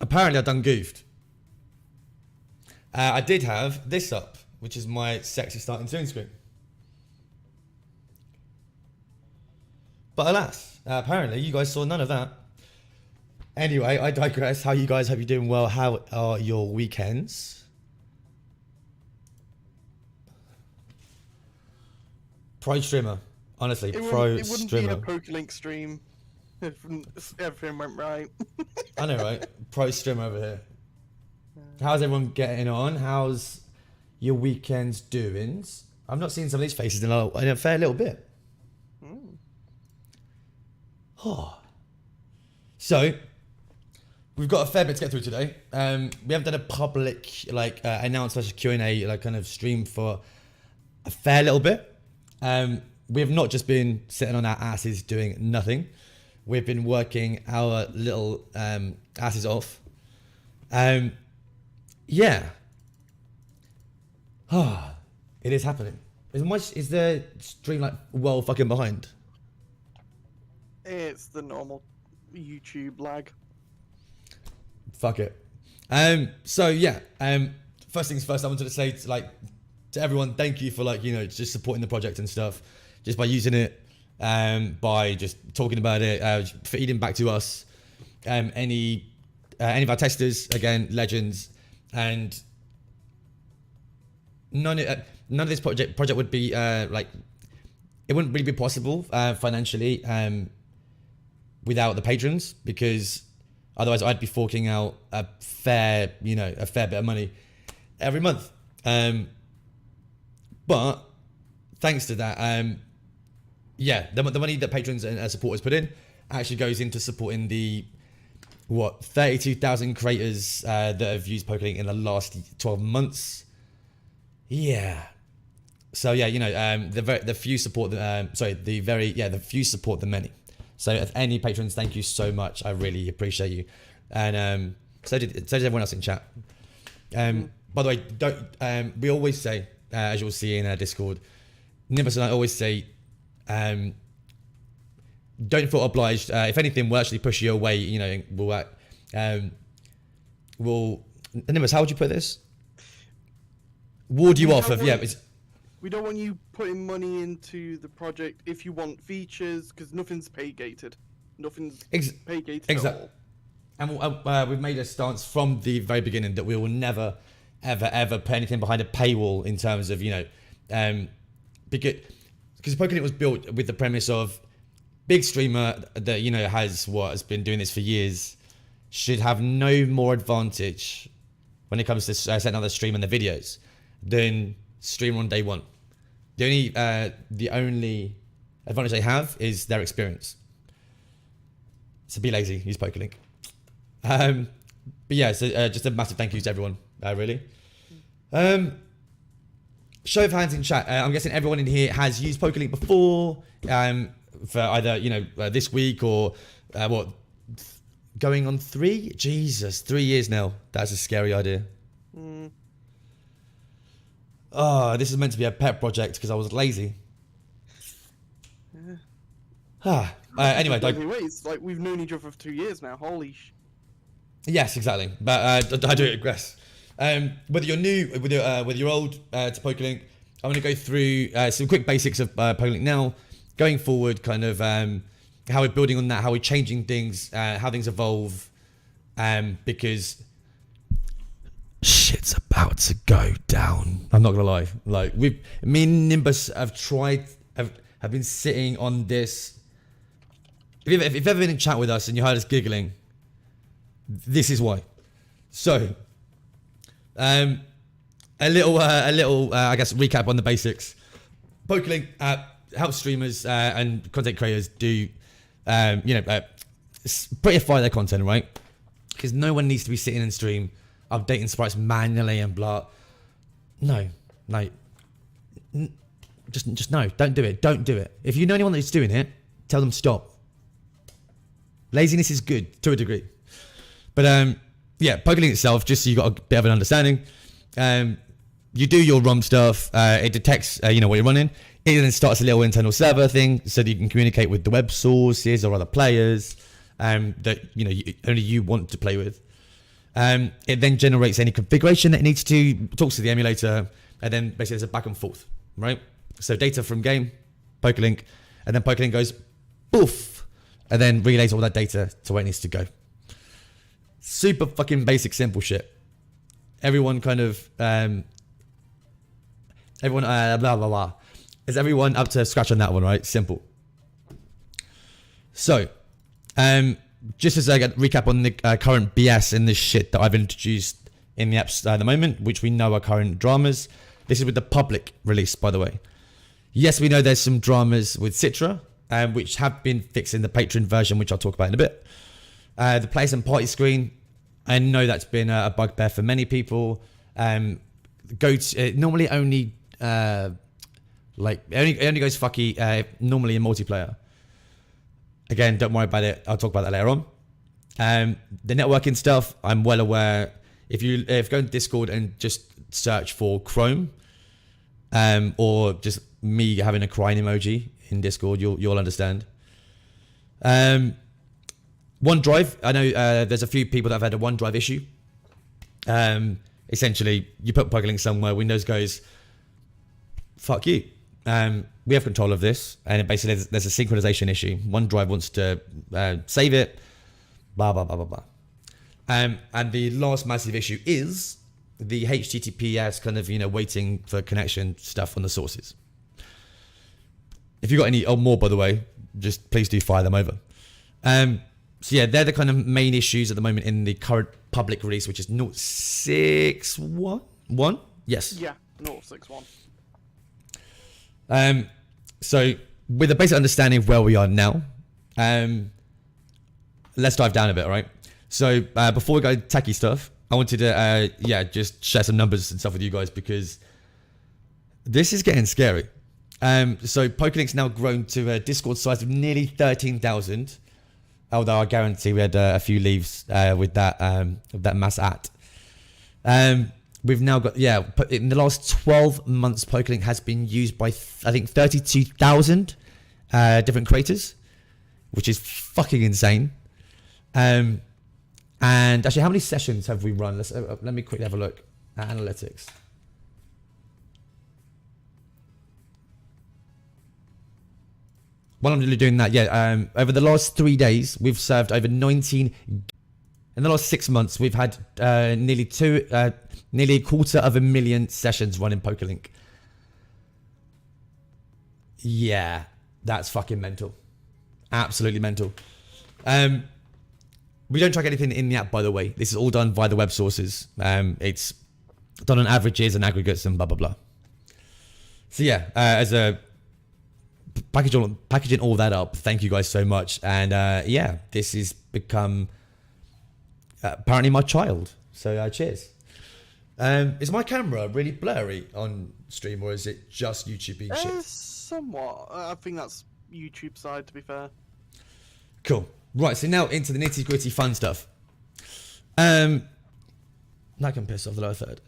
apparently I done goofed. I did have this up, which is my sexy starting tune screen. But alas, apparently you guys saw none of that. Anyway, I digress. How you guys? Hope you're doing well. How are your weekends? Pro streamer. Honestly, pro streamer. It wouldn't be a Pokélink stream if everything went right. I know, right? Pro streamer over here. How's everyone getting on? How's your weekends doing? I've not seen some of these faces in a fair little bit. Oh. So, we've got a fair bit to get through today. We haven't done a public announcement Q&A kind of stream for a fair little bit. We have not just been sitting on our asses doing nothing. We've been working our little asses off. Yeah. It is happening. Is the stream like well fucking behind? It's the normal YouTube lag. Fuck it. So yeah. First things first, I wanted to say to everyone, thank you for just supporting the project and stuff, just by using it, by just talking about it, feeding back to us. Any of our testers, again, legends, and none of this project would be it wouldn't really be possible financially without the patrons, because otherwise I'd be forking out a fair bit of money every month. But thanks to that, the money that patrons and supporters put in actually goes into supporting the 32,000 creators that have used Pokélink in the last 12 months. Yeah. So yeah, the few support the few support the many. So if any patrons, thank you so much. I really appreciate you, and so did everyone else in chat. By the way, we always say, as you'll see in our Discord, Nimbus and I always say, don't feel obliged. If anything, we'll actually push you away. We'll Nimbus, how would you put this? Ward you off of We don't want you putting money into the project if you want features, because nothing's pay gated. Nothing's pay gated at all. And we've made a stance from the very beginning that we will never, ever put anything behind a paywall in terms of because Pokélink was built with the premise of big streamer that has been doing this for years should have no more advantage when it comes to setting up the stream and the videos than streamer on day one. The only advantage they have is their experience. So be lazy, use Pokélink. But yeah, so just a massive thank you to everyone, really. Show of hands in chat. I'm guessing everyone in here has used Pokélink before, for either this week or going on 3? Jesus, 3 years now. That's a scary idea. Oh, this is meant to be a pet project because I was lazy. Anyway, it's like we've known each other for 2 years now. Holy sh. Yes, exactly. But I do regress. Whether you're new, whether you're old to Pokélink, I'm going to go through some quick basics of Pokélink now, going forward, kind of how we're building on that, how we're changing things, how things evolve, because shit's about to go down. I'm not gonna lie. Me and Nimbus have been sitting on this. If you've ever been in chat with us and you heard us giggling, this is why. So, a little, I guess, recap on the basics. Pokélink helps streamers and content creators do, prettify their content, right? Because no one needs to be sitting in stream updating sprites manually and blah. No, just no. Don't do it. Don't do it. If you know anyone that's doing it, tell them stop. Laziness is good to a degree, but yeah, Pokélink itself, just so you got a bit of an understanding. You do your ROM stuff. It detects what you're running. It then starts a little internal server thing so that you can communicate with the web sources or other players that only you want to play with. It then generates any configuration that it needs to, talks to the emulator, and then basically there's a back and forth, right? So data from game, Pokélink, and then Pokélink goes, poof, and then relays all that data to where it needs to go. Super fucking basic, simple shit. Everyone kind of, blah, blah, blah. Is everyone up to scratch on that one, right? Simple. So, just as a recap on the current BS in this shit that I've introduced in the apps at the moment, which we know are current dramas. This is with the public release, by the way. Yes, we know there's some dramas with Citra, which have been fixed in the Patreon version, which I'll talk about in a bit. The place and party screen, I know that's been a bugbear for many people. Normally only it only goes fucky normally in multiplayer. Again, don't worry about it. I'll talk about that later on. The networking stuff, I'm well aware. If you go to Discord and just search for Chrome, or just me having a crying emoji in Discord, you'll understand. OneDrive, I know there's a few people that have had a OneDrive issue. Essentially, you put Pokélink somewhere, Windows goes, fuck you. We have control of this, and basically there's a synchronization issue. OneDrive wants to save it, blah, blah, blah, blah, blah. And the last massive issue is the HTTPS kind of, waiting for connection stuff on the sources. If you've got any more, by the way, just please do fire them over. So yeah, they're the kind of main issues at the moment in the current public release, which is 0.6.1? Yes. Yeah, 0.6.1. So with a basic understanding of where we are now, let's dive down a bit, right? So before we go techie stuff, I wanted to just share some numbers and stuff with you guys, because this is getting scary. So Pokélink's now grown to a Discord size of nearly 13,000. Although I guarantee we had a few leaves with that mass at. We've now got, in the last 12 months, Pokélink has been used by, I think, 32,000 different creators, which is fucking insane. And actually, how many sessions have we run? Let me quickly have a look at analytics. While I'm really doing that, over the last 3 days, we've served over 19. In the last 6 months, we've had nearly 250,000 sessions running Pokélink. Yeah, that's fucking mental. Absolutely mental. We don't track anything in the app, by the way. This is all done via the web sources. It's done on averages and aggregates and blah, blah, blah. So yeah, as a packaging all that up, thank you guys so much. And this has become apparently my child. So cheers. Is my camera really blurry on stream, or is it just YouTube being shit? Somewhat. I think that's YouTube side, to be fair. Cool. Right, so now into the nitty gritty fun stuff. That can piss off the lower third.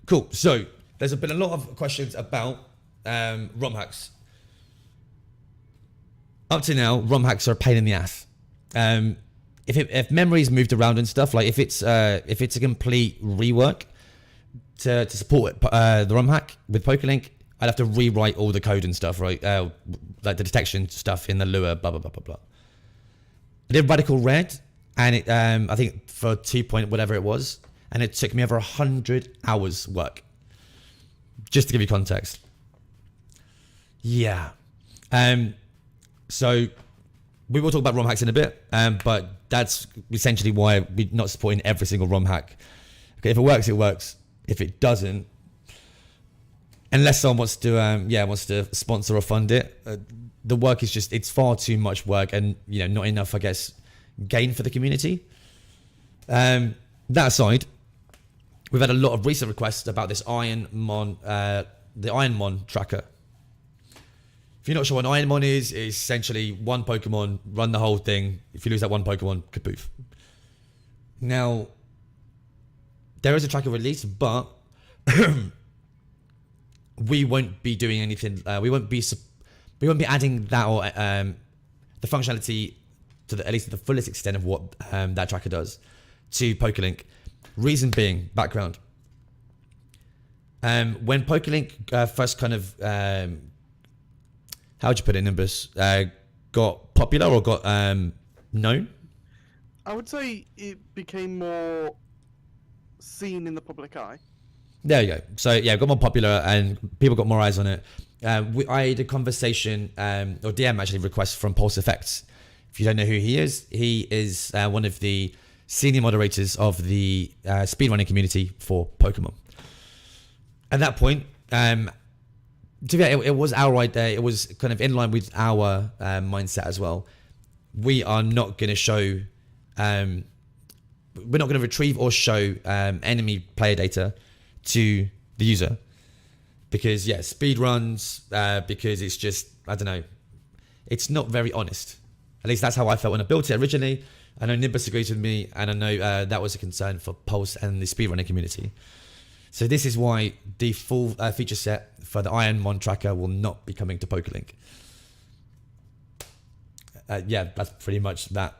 Cool. So there's been a lot of questions about Romhacks. Up to now, Romhacks are a pain in the ass. If memory's moved around and stuff, like if it's a complete rework to support the Romhack with Pokélink, I'd have to rewrite all the code and stuff, right? Like the detection stuff in the Lua, blah blah blah blah blah. I did Radical Red, and it I think for 2 point whatever it was, and it took me over 100 hours work. Just to give you context. Yeah. So we will talk about ROM hacks in a bit, but that's essentially why we're not supporting every single ROM hack. Okay, if it works, it works. If it doesn't, unless someone wants to sponsor or fund it, the work is just, it's far too much work, and not enough, I guess, gain for the community. That aside, we've had a lot of recent requests about this IronMon, the IronMon Tracker. If you're not sure what an IronMon is, it's essentially one Pokemon, run the whole thing. If you lose that one Pokemon, kapoof. Now, there is a tracker release, but we won't be doing anything. We won't be adding that or the functionality to at least the fullest extent of what that tracker does to Pokélink. Reason being, background. When Pokélink first kind of, how would you put it, Nimbus, got popular or got known? I would say it became more seen in the public eye. There you go. So yeah, it got more popular and people got more eyes on it. I had a conversation, or DM actually request from Pulse Effects. If you don't know who he is one of the senior moderators of the speedrunning community for Pokemon. At that point, to be fair, it was our idea. It was kind of in line with our mindset as well. We are not going to show, we're not going to retrieve or show enemy player data to the user because speed runs, because it's just, I don't know, it's not very honest. At least that's how I felt when I built it originally. I know Nimbus agrees with me, and I know that was a concern for Pulse and the speedrunning community. So this is why the full feature set for the IronMon Tracker will not be coming to Pokélink. That's pretty much that.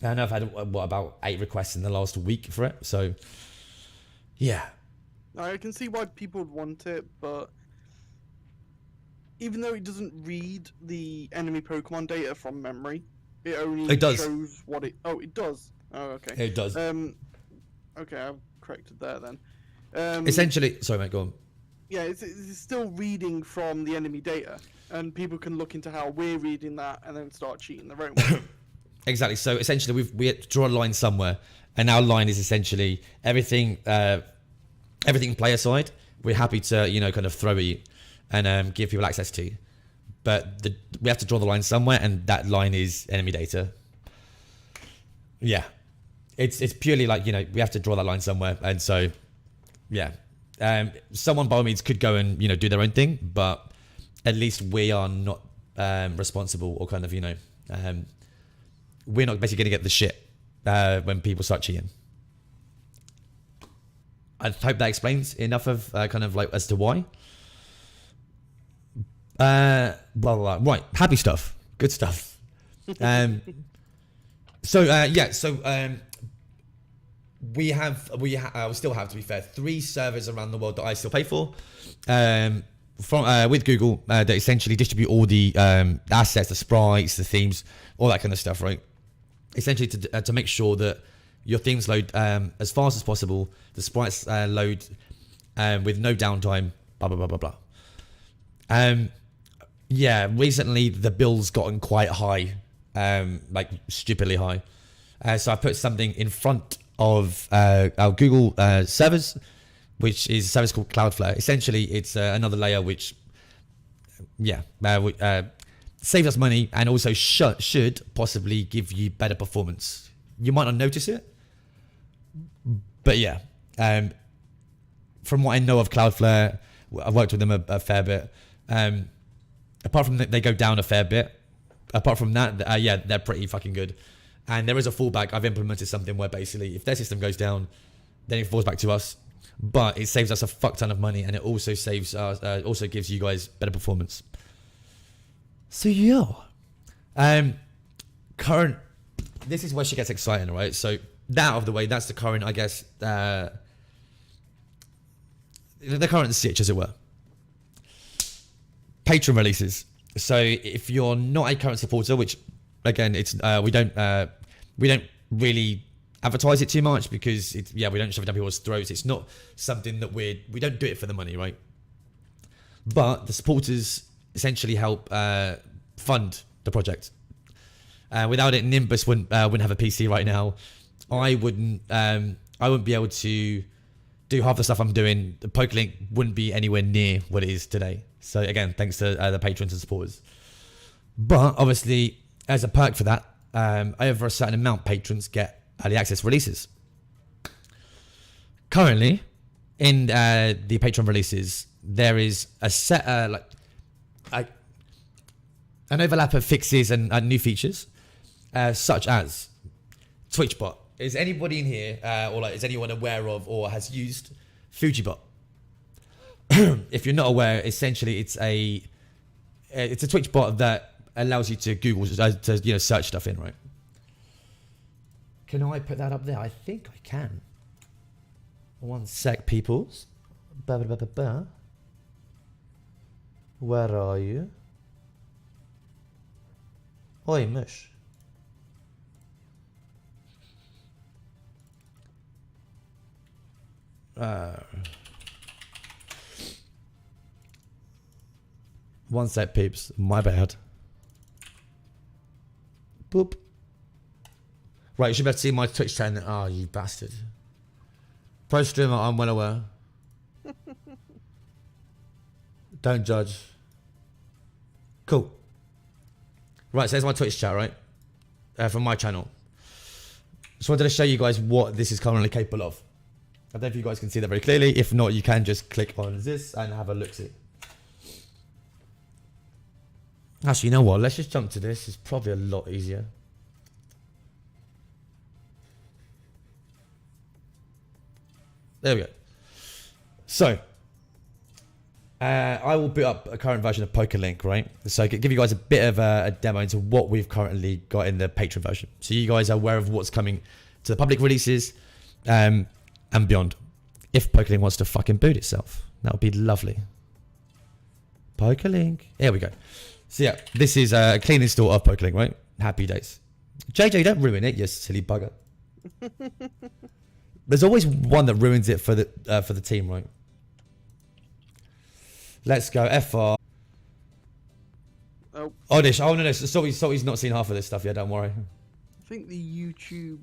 And I've had, about 8 requests in the last week for it. So, yeah. I can see why people would want it, but even though it doesn't read the enemy Pokemon data from memory, it only shows what it... Oh, it does? Oh, okay. It does. Okay, I've corrected there then. Essentially... Sorry, mate, go on. Yeah, it's still reading from the enemy data, and people can look into how we're reading that and then start cheating their own way. Exactly. So essentially, we have to draw a line somewhere, and our line is essentially everything player side. We're happy to kind of throw at you and give people access to, but we have to draw the line somewhere, and that line is enemy data. Yeah, it's purely like we have to draw that line somewhere, and so someone by all means could go and do their own thing, but at least we are not responsible or kind of we're not basically going to get the shit when people start cheating. I hope that explains enough of kind of like as to why. Blah, blah, blah. Right, happy stuff, good stuff. We still have, to be fair, 3 servers around the world that I still pay for, with Google, that essentially distribute all the assets, the sprites, the themes, all that kind of stuff, right? Essentially to make sure that your themes load as fast as possible, the sprites load with no downtime, blah, blah, blah, blah, blah. Recently the bill's gotten quite high, like stupidly high. So I put something in front of our Google servers, which is a service called Cloudflare. Essentially, it's another layer which, saves us money and also should possibly give you better performance. You might not notice it, but from what I know of Cloudflare, I've worked with them a fair bit. Apart from that, they go down a fair bit. Apart from that, they're pretty fucking good. And there is a fallback. I've implemented something where basically if their system goes down, then it falls back to us. But it saves us a fuck ton of money, and it also saves us, also gives you guys better performance. So current. This is where shit gets exciting, right? So that out of the way, that's the current, I guess, the current stitch, as it were. Patreon releases. So if you're not a current supporter, which again, it's we don't really advertise it too much because we don't shove it down people's throats. It's not something that we don't do it for the money, right? But the supporters essentially help fund the project. Without it, Nimbus wouldn't have a PC right now. I wouldn't be able to do half the stuff I'm doing. The Pokélink wouldn't be anywhere near what it is today. So again, thanks to the patrons and supporters. But obviously, as a perk for that, over a certain amount, patrons get early access releases. Currently, in the Patreon releases, there is a set an overlap of fixes and new features, such as TwitchBot. Is anybody in here, is anyone aware of or has used FujiBot? If you're not aware, essentially it's a Twitch bot that allows you to Google to search stuff in, right? Can I put that up there? I think I can. One sec, peoples. Ba, ba, ba, ba, ba. Where are you? Oi, mush. One sec, peeps. My bad. Boop. Right, you should be able to see my Twitch channel. Oh, you bastard. Pro streamer, I'm well aware. Don't judge. Cool. Right, so there's my Twitch chat, right? From my channel. Just wanted to show you guys what this is currently capable of. I don't know if you guys can see that very clearly. If not, you can just click on this and have a look-see. Actually, you know what? Let's just jump to this. It's probably a lot easier. There we go. So, I will boot up a current version of Pokélink, right? So I can give you guys a bit of a demo into what we've currently got in the Patreon version. So you guys are aware of what's coming to the public releases and beyond. If Pokélink wants to fucking boot itself, that would be lovely. Pokélink. Here we go. So yeah, this is a clean install of Pokélink, right? Happy days. JJ, don't ruin it, you silly bugger. There's always one that ruins it for the team, right? Let's go. FR. Oh. Oddish. Oh, no. Salty's not seen half of this stuff yet, don't worry. I think the YouTube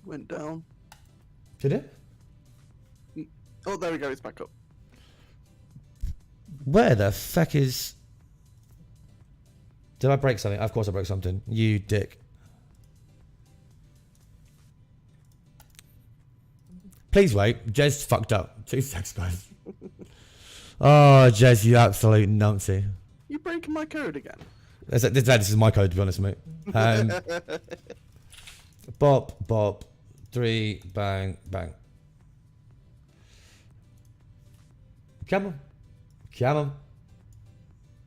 went down. Did it? Oh, there we go. It's back up. Where the fuck is... Did I break something? Of course I broke something. You dick. Please wait. Jez fucked up. 2 seconds, guys. Oh, Jez, you absolute numpty. You breaking my code again? This is my code, to be honest, mate. Bop, 3, bang, bang. Come on.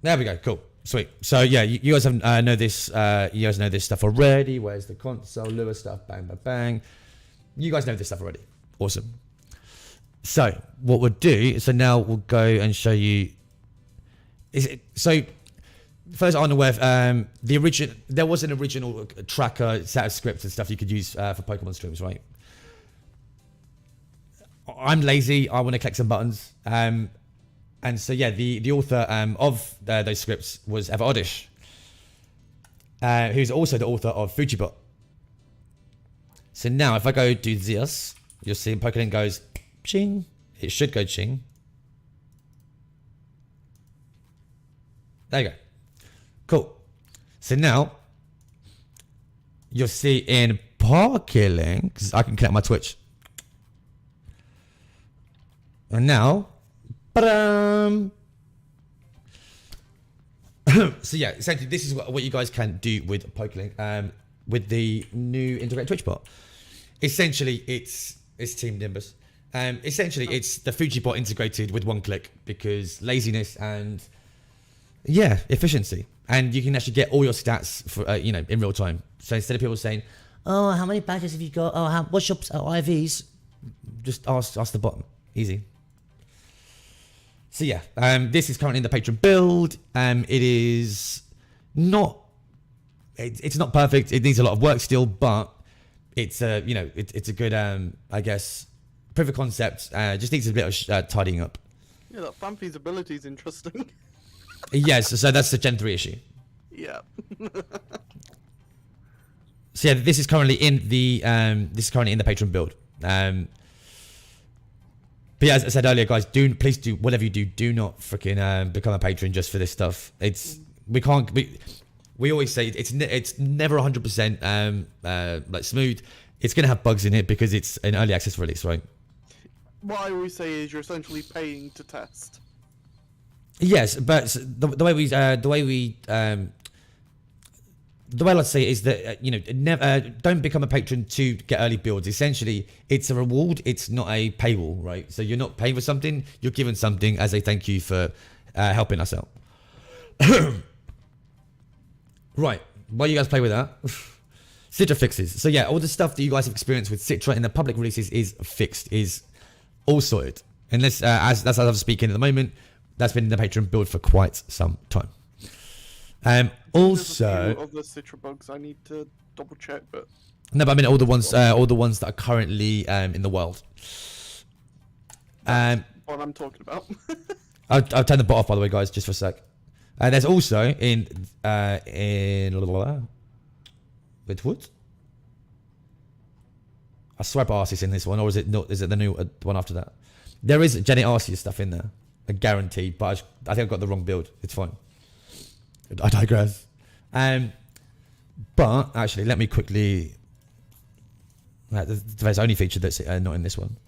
There we go. Cool. Sweet. So yeah, you guys have know this. You guys know this stuff already. Where's the console? Lewis stuff. Bang, bang, bang. You guys know this stuff already. Awesome. So what we'll do, so now we'll go and show you. So first, I'm aware there was an original tracker set of scripts and stuff you could use for Pokemon streams, right? I'm lazy. I want to click some buttons. And so yeah, the author of those scripts was Ever Oddish, who's also the author of Fujibot. So now if I go do this, you'll see Pokélink goes ching. It should go ching. There you go. Cool. So now you'll see in Pokélink, I can connect my Twitch. And now, so yeah, essentially this is what you guys can do with Pokélink with the new integrated Twitch bot. Essentially, it's Team Nimbus. Essentially, it's the Fujibot integrated with one click because laziness and yeah, efficiency, and you can actually get all your stats for in real time. So instead of people saying, "Oh, how many badges have you got? Oh, what's your IVs?" Just ask the bot. Easy. So yeah, this is currently in the Patreon build. It is not. It's not perfect. It needs a lot of work still, but it's it's a good I guess proof of concept. Just needs a bit of tidying up. Yeah, that fan feasibility is interesting. Yes, so that's the Gen 3 issue. Yeah. So yeah, this is currently in the Patreon build. But yeah, as I said earlier, guys, please do whatever you do. Do not freaking become a patron just for this stuff. We always say it's never 100% like smooth. It's gonna have bugs in it because it's an early access release, right? What I always say is you're essentially paying to test. Yes, but the way let's say it is that never don't become a patron to get early builds. Essentially, it's a reward. It's not a paywall, right? So you're not paying for something. You're given something as a thank you for helping us out. Right. While you guys play with that, Citra fixes. So yeah, all the stuff that you guys have experienced with Citra in the public releases is fixed, is all sorted. And this, as I'm speaking at the moment, that's been in the Patreon build for quite some time. Also, there's a few of the Citra bugs I need to double check, but no, but I mean all the ones that are currently in the world. What I'm talking about. I'll turn the bot off, by the way, guys, just for a sec. There's also in with what? I swear Arceus in this one, or is it not? Is it the new one after that? There is Janet Arceus stuff in there, I guarantee. But I think I've got the wrong build. It's fine. I digress. But actually, let me quickly. There's only feature that's not in this one.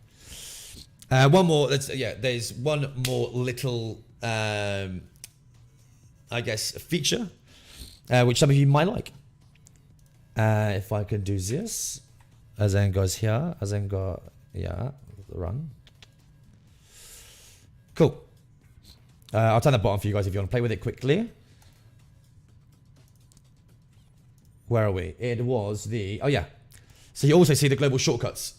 One more. There's one more little, I guess, feature, which some of you might like. If I can do this, as then goes here, as then go, yeah, run. Cool. I'll turn the bottom for you guys if you want to play with it quickly. Where are we? It was the, oh yeah. So you also see the global shortcuts.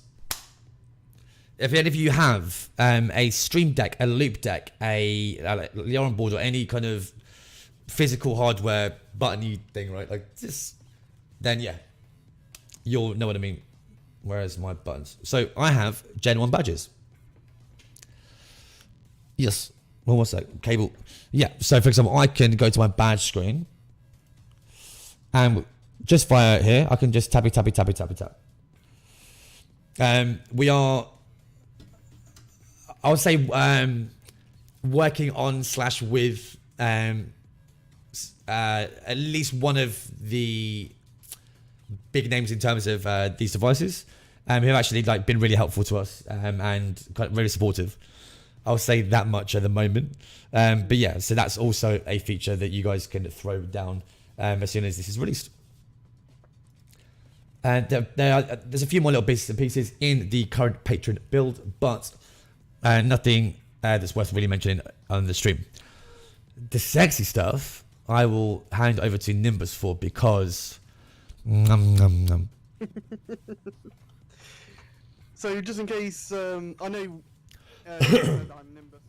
If any of you have a StreamDeck, a LoupeDeck, a Lioranboard, or any kind of physical hardware buttony thing, right? Like this, then yeah, you'll know what I mean. Where's my buttons? So I have Gen 1 badges. Yes. Well, what's that? Cable. Yeah. So for example, I can go to my badge screen and just via here, I can just tappy. We are, I would say, working on / with at least one of the big names in terms of these devices, who have actually like been really helpful to us and kind of really supportive. I'll say that much at the moment. But yeah, so that's also a feature that you guys can throw down as soon as this is released. And there's a few more little bits and pieces in the current Patreon build, but nothing that's worth really mentioning on the stream. The sexy stuff I will hand over to Nimbus for, because So just in case, I know I'm Nimbus.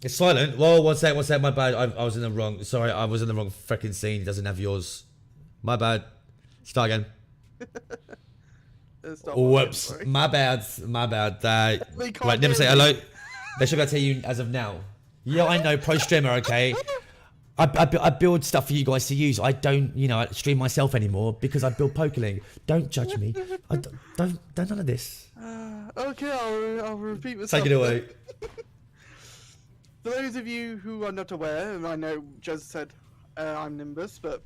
It's silent. Whoa, one sec, my bad. I was in the wrong. Sorry, I was in the wrong freaking scene. It doesn't have yours. My bad. Start again. Whoops. My bad. Right, never say hello. They should be able to tell you as of now. Yeah, I know. Pro streamer, okay. I build stuff for you guys to use. I don't, stream myself anymore because I build Pokélink. Don't judge me. Don't none of this. Okay, I'll repeat myself. Take it away. For those of you who are not aware, and I know Jez said I'm Nimbus, but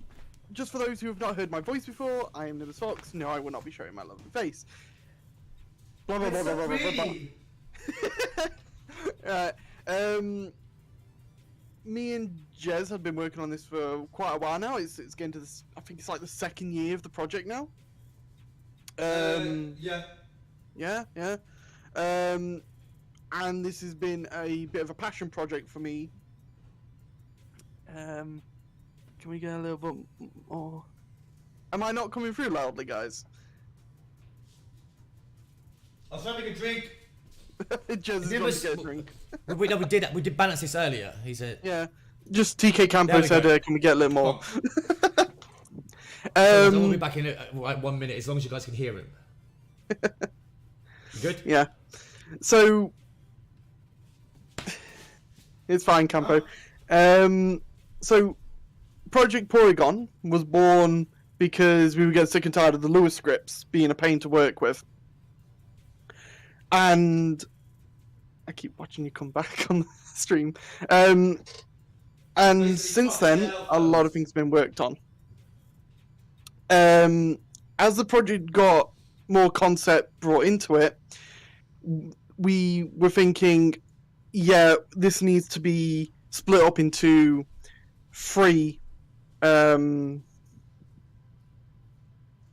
just for those who have not heard my voice before, I am Nimbus Fox. No, I will not be showing my lovely face. Blah blah blah blah blah blah blah. Me and Jez have been working on this for quite a while now. It's getting to this. I think it's like the second year of the project now. Yeah. And this has been a bit of a passion project for me. Can we get a little bit more? Am I not coming through loudly, guys? I was having a drink. Jez is going to get a drink. we did balance this earlier. He said. Yeah. Just TK Campo said, can we get a little more? We'll be back in like 1 minute, as long as you guys can hear him. You good? Yeah. So it's fine, Campo. So Project Porygon was born because we were getting sick and tired of the Lua scripts being a pain to work with. And I keep watching you come back on the stream. And since then, a lot of things have been worked on. As the project got more concept brought into it, we were thinking, yeah, this needs to be split up into three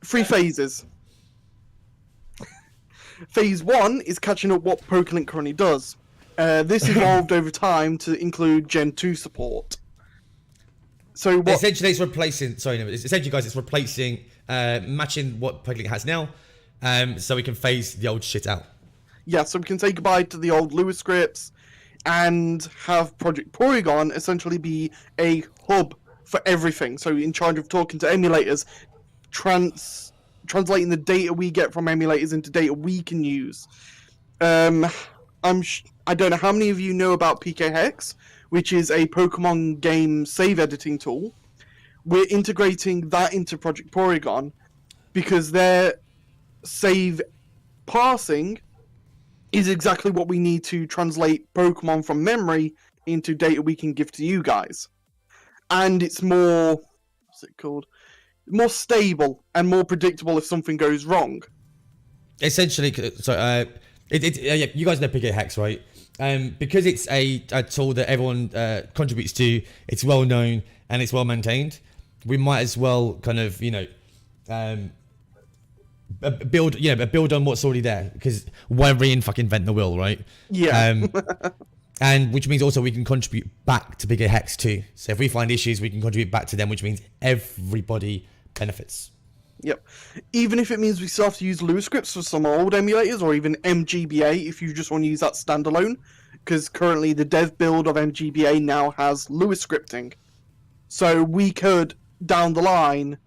phases. Phase 1 is catching up what Pokélink currently does. This evolved over time to include Gen 2 support. So what... Essentially, it's replacing. Sorry, no, essentially, guys, it's replacing, matching what Pokélink has now, so we can phase the old shit out. Yeah, so we can say goodbye to the old Lewis scripts and have Project Porygon essentially be a hub for everything. So in charge of talking to emulators, translating the data we get from emulators into data we can use. I don't know how many of you know about PKHex, which is a Pokemon game save editing tool. We're integrating that into Project Porygon because their save parsing is exactly what we need to translate Pokemon from memory into data we can give to you guys. And it's more, what's it called? More stable and more predictable if something goes wrong. Essentially, so yeah, you guys know PKHex, right? Because it's a tool that everyone contributes to, it's well known and it's well maintained. We might as well kind of, build on what's already there, because why fucking-invent the wheel, right? Yeah. And which means also we can contribute back to PKHex too. So if we find issues, we can contribute back to them, which means everybody benefits. Yep. Even if it means we still have to use Lewis scripts for some old emulators, or even MGBA if you just want to use that standalone, because currently the dev build of MGBA now has Lewis scripting. So we could, down the line,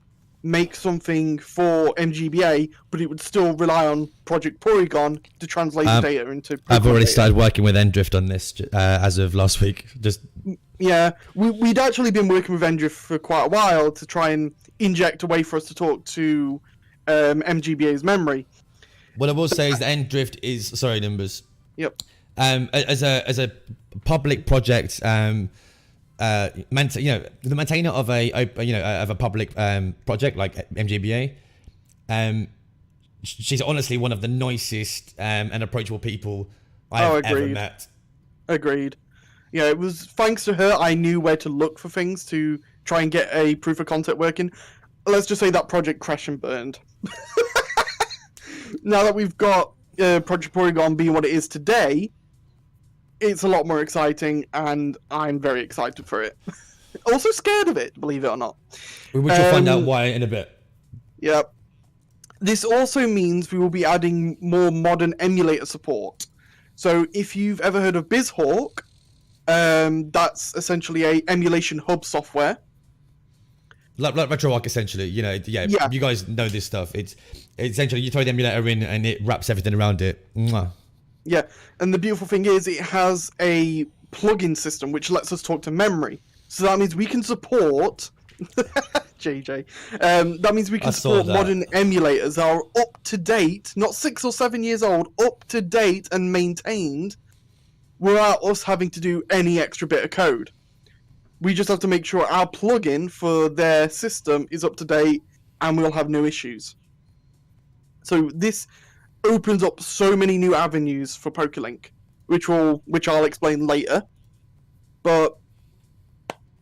make something for MGBA, but it would still rely on Project Porygon to translate the data into... I've already started working with Ndrift on this as of last week. Yeah, we'd actually been working with Ndrift for quite a while to try and inject a way for us to talk to MGBA's memory. What I will say is that Ndrift is... Sorry, Nimbus. Yep. As a public project... the maintainer of a public project like MGBA, she's honestly one of the nicest and approachable people I've ever met. Agreed. Yeah, it was thanks to her I knew where to look for things to try and get a proof of concept working. Let's just say that project crashed and burned. Now that we've got Project Porygon being what it is today, it's a lot more exciting, and I'm very excited for it. Also scared of it, believe it or not. We will find out why in a bit. Yep. This also means we will be adding more modern emulator support. So if you've ever heard of BizHawk, that's essentially a emulation hub software. Like RetroArch, essentially. Yeah, you guys know this stuff. It's essentially you throw the emulator in and it wraps everything around it. Mwah. Yeah, and the beautiful thing is it has a plugin system which lets us talk to memory. So that means we can support... JJ. That means we can support modern emulators that are up to date, not 6 or 7 years old, up to date and maintained without us having to do any extra bit of code. We just have to make sure our plugin for their system is up to date and we'll have no issues. So this opens up so many new avenues for Pokélink, which I'll explain later. But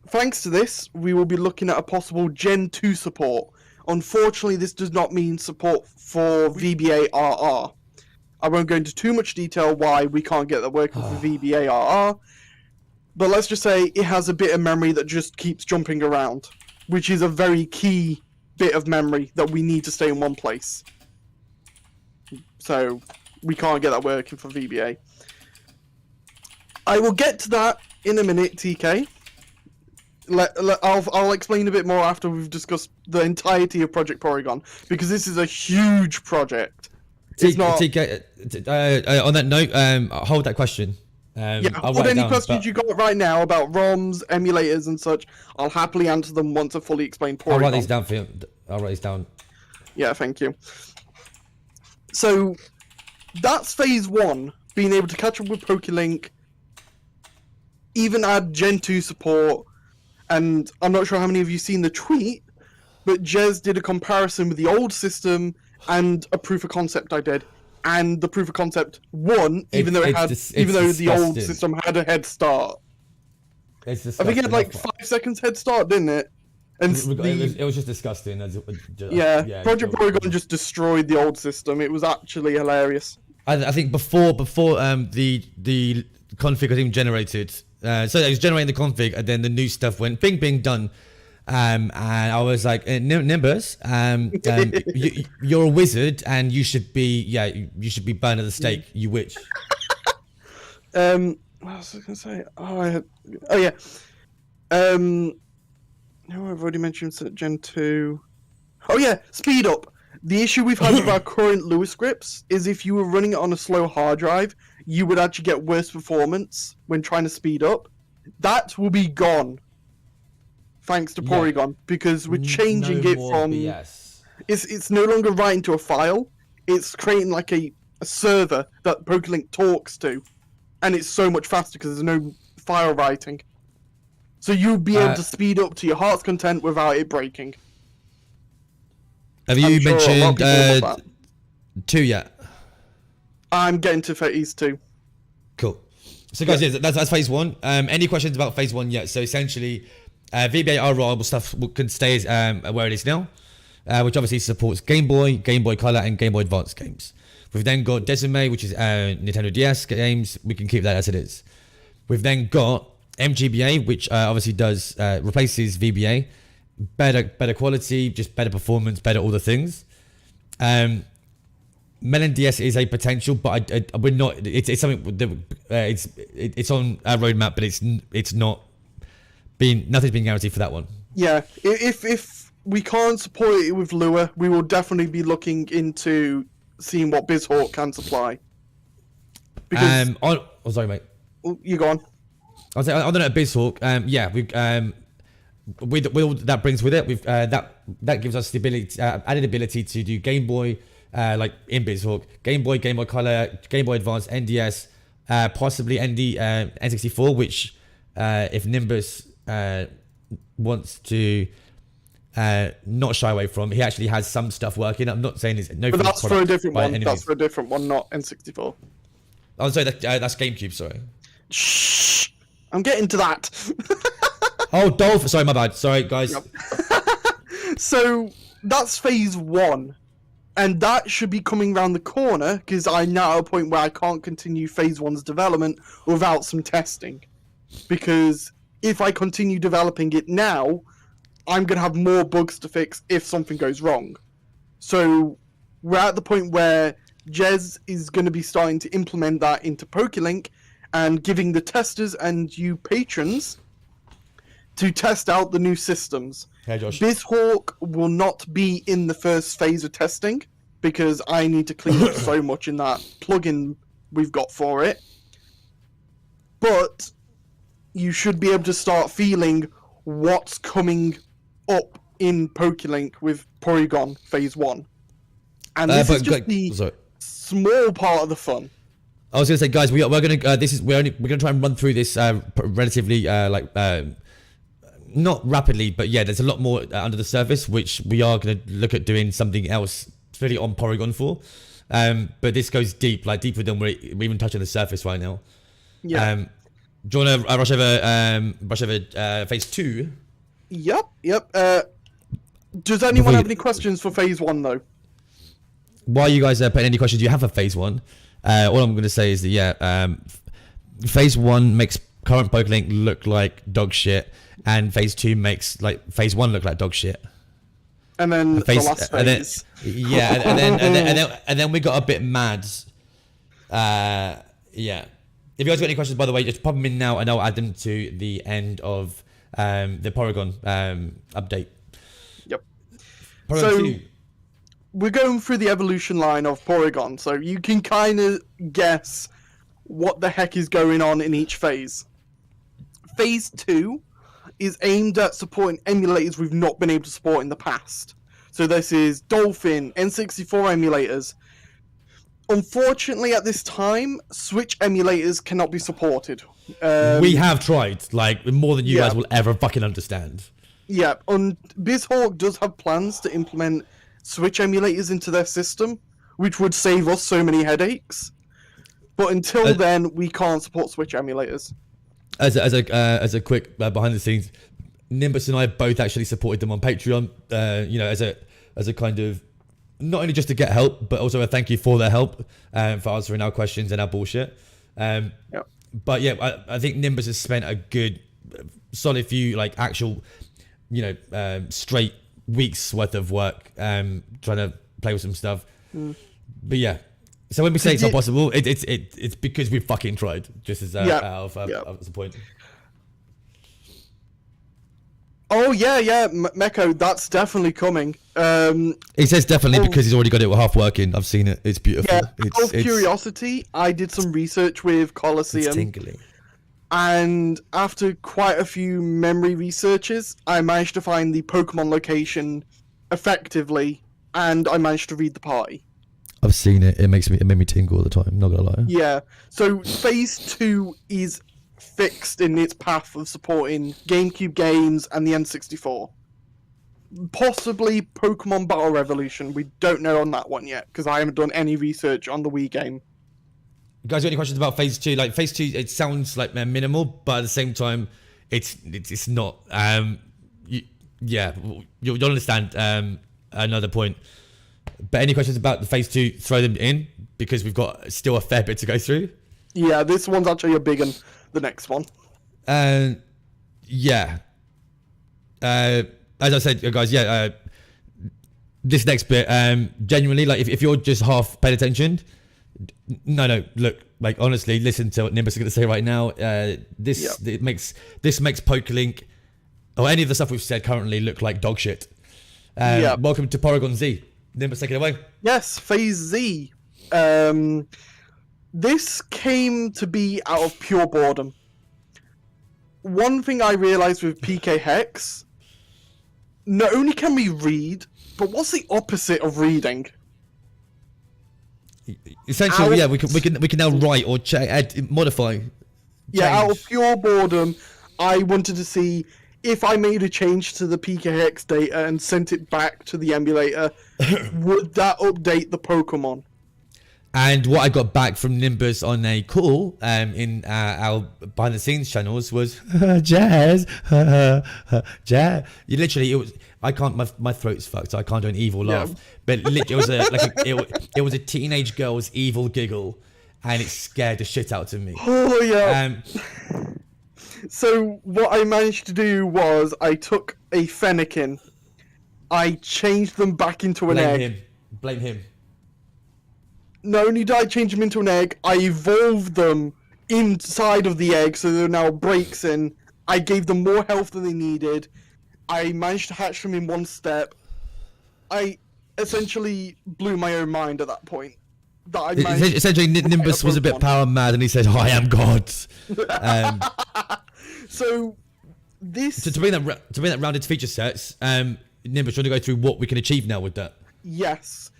thanks to this, we will be looking at a possible Gen 2 support. Unfortunately, this does not mean support for VBA-RR. I won't go into too much detail why we can't get that working for VBA-RR, but let's just say it has a bit of memory that just keeps jumping around, which is a very key bit of memory that we need to stay in one place. So we can't get that working for VBA. I will get to that in a minute, TK. I'll explain a bit more after we've discussed the entirety of Project Porygon, because this is a huge project. It's not... TK, on that note, hold that question. Hold any questions you got right now about ROMs, emulators, and such. I'll happily answer them once I've fully explained Porygon. I'll write these down for you. I'll write these down. Yeah, thank you. So, that's phase 1, being able to catch up with Pokélink, even add Gen 2 support, and I'm not sure how many of you seen the tweet, but Jez did a comparison with the old system and a proof of concept I did, and the proof of concept won, even though the old system had a head start. It's I disgusting. think it had like 5 seconds head start, didn't it? And it was just disgusting. Project Porygon just destroyed the old system. It was actually hilarious. I think before the config was even generated, so it was generating the config, and then the new stuff went bing bing done, and I was like, Nimbus, you're a wizard, and you should be burned at the stake, you witch. What was I gonna say? No, I've already mentioned Gen 2. Oh yeah, speed up. The issue we've had with our current Lua scripts is if you were running it on a slow hard drive, you would actually get worse performance when trying to speed up. That will be gone, thanks to Porygon, because we're changing it from... BS. It's no longer writing to a file. It's creating like a server that Pokélink talks to, and it's so much faster because there's no file writing. So you'll be able to speed up to your heart's content without it breaking. Have you mentioned 2 yet? I'm getting to phase 2. Cool. So guys, that's phase 1. Any questions about phase 1 yet? So essentially, VBA RR stuff can stay where it is now, which obviously supports Game Boy, Game Boy Color, and Game Boy Advance games. We've then got Decime, which is Nintendo DS games. We can keep that as it is. We've then got MGBA, which obviously does replaces VBA, better quality, just better performance, better all the things. Melon DS is a potential, but we're not. It's something that it's on our roadmap, but it's not being nothing's been guaranteed for that one. Yeah, if we can't support it with Lua, we will definitely be looking into seeing what BizHawk can supply. Because sorry, mate. You go on. I was on a BizHawk. With all that brings with it, that gives us the ability, added ability to do Game Boy, like in BizHawk, Game Boy, Game Boy Color, Game Boy Advance, NDS, possibly N64, which if Nimbus wants to not shy away from, he actually has some stuff working. I'm not saying it's no. But that's for a different one. That's for a different one, not N64. Oh, sorry, that's GameCube. Sorry. Shh! I'm getting to that. Oh, Dolph. Sorry, my bad. Sorry, guys. Yep. So that's phase 1, and that should be coming around the corner because I'm now at a point where I can't continue phase 1's development without some testing. Because if I continue developing it now, I'm gonna have more bugs to fix if something goes wrong. So we're at the point where Jez is going to be starting to implement that into Pokélink and giving the testers and you patrons to test out the new systems. Hey, Josh. BizHawk will not be in the first phase of testing because I need to clean up so much in that plugin we've got for it. But you should be able to start feeling what's coming up in Pokélink with Porygon phase 1. And this is just the small part of the fun. I was gonna say, guys, we're gonna try and run through this relatively not rapidly, but yeah, there's a lot more under the surface, which we are gonna look at doing something else really on Porygon for. But this goes deep, like deeper than we're even touching the surface right now. Yeah. Do you want to rush over phase 2? Yep. Does anyone have any questions for phase 1 though? While you guys are putting any questions you have for phase 1, all I'm going to say is that phase 1 makes current Pokélink look like dog shit, and phase 2 makes like phase 1 look like dog shit. And then the last phase. And then we got a bit mad. Yeah. If you guys got any questions, by the way, just pop them in now, and I'll add them to the end of the Porygon update. Yep. Porygon 2. We're going through the evolution line of Porygon, so you can kind of guess what the heck is going on in each phase. Phase 2 is aimed at supporting emulators we've not been able to support in the past. So this is Dolphin, N64 emulators. Unfortunately, at this time, Switch emulators cannot be supported. We have tried, like, more than you guys will ever fucking understand. Yeah, BizHawk does have plans to implement Switch emulators into their system, which would save us so many headaches. But until then, we can't support Switch emulators. As a quick behind the scenes, Nimbus and I both actually supported them on Patreon. You know, as a kind of not only just to get help, but also a thank you for their help, for answering our questions and our bullshit. Yep. But yeah, I think Nimbus has spent a good, solid few like actual, you know, straight weeks worth of work trying to play with some stuff. But yeah, so when we say it's not possible, it's because we fucking tried. Just as out of the point. Oh yeah, Meko, that's definitely coming. He says definitely because he's already got it half working. I've seen it. It's beautiful. Yeah, out of curiosity, I did some research with Colosseum. It's tingly. And after quite a few memory researches, I managed to find the Pokemon location effectively, and I managed to read the party. I've seen it. It made me tingle all the time. Not gonna lie. Yeah. So Phase 2 is fixed in its path of supporting GameCube games and the N64. Possibly Pokemon Battle Revolution. We don't know on that one yet because I haven't done any research on the Wii game. You guys got any questions about Phase 2? Like Phase 2, it sounds like minimal, but at the same time, it's not. You'll understand another point. But any questions about the Phase 2, throw them in because we've got still a fair bit to go through. Yeah, this one's actually a big one. The next one. Yeah. As I said, guys, this next bit, genuinely, like if you're just half paying attention, no, look, like honestly, listen to what Nimbus is going to say right now. This makes Pokélink or any of the stuff we've said currently look like dog shit. Welcome to Porygon Z. Nimbus, take it away. Yes, Phase Z. This came to be out of pure boredom. One thing I realized with PK Hex, not only can we read, but what's the opposite of reading? Essentially, we can now write or modify. Yeah, out of pure boredom, I wanted to see if I made a change to the PKX data and sent it back to the emulator, would that update the Pokemon? And what I got back from Nimbus on a call in our behind the scenes channels was Jazz, Jazz. You literally, it was. I can't. My throat's fucked, so I can't do an evil laugh. But literally, it was a teenage girl's evil giggle, and it scared the shit out of me. Oh yeah. So what I managed to do was I took a Fennekin, I changed them back into an egg. Blame him. Not only did I change them into an egg, I evolved them inside of the egg, so they're now breaks in. I gave them more health than they needed. I managed to hatch them in one step. I essentially blew my own mind at that point. Essentially, Nimbus was a bit power mad, and he said, "I am God." So this to bring that rounded feature sets, Nimbus, trying to go through what we can achieve now with that. Yes.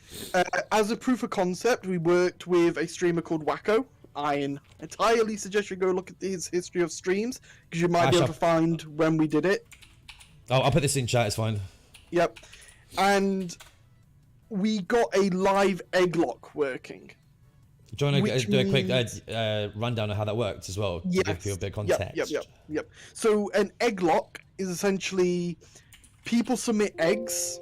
As a proof of concept, we worked with a streamer called Wacko. I entirely suggest you go look at his history of streams, because you might be able to find when we did it. Oh, I'll put this in chat, it's fine. Yep. And we got a live egg lock working. Do you want to do a quick rundown of how that works as well? Yes. To give people a bit of context. Yep. So an egg lock is essentially people submit eggs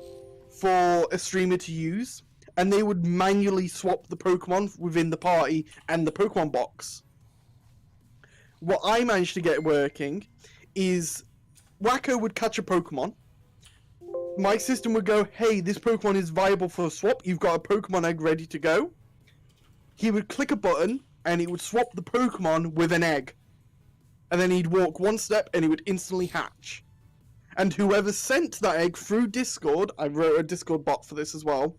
for a streamer to use, and they would manually swap the Pokemon within the party and the Pokemon box. What I managed to get working is Wacko would catch a Pokemon. My system would go, hey, this Pokemon is viable for a swap. You've got a Pokemon egg ready to go. He would click a button, and he would swap the Pokemon with an egg. And then he'd walk one step, and he would instantly hatch. And whoever sent that egg through Discord, I wrote a Discord bot for this as well,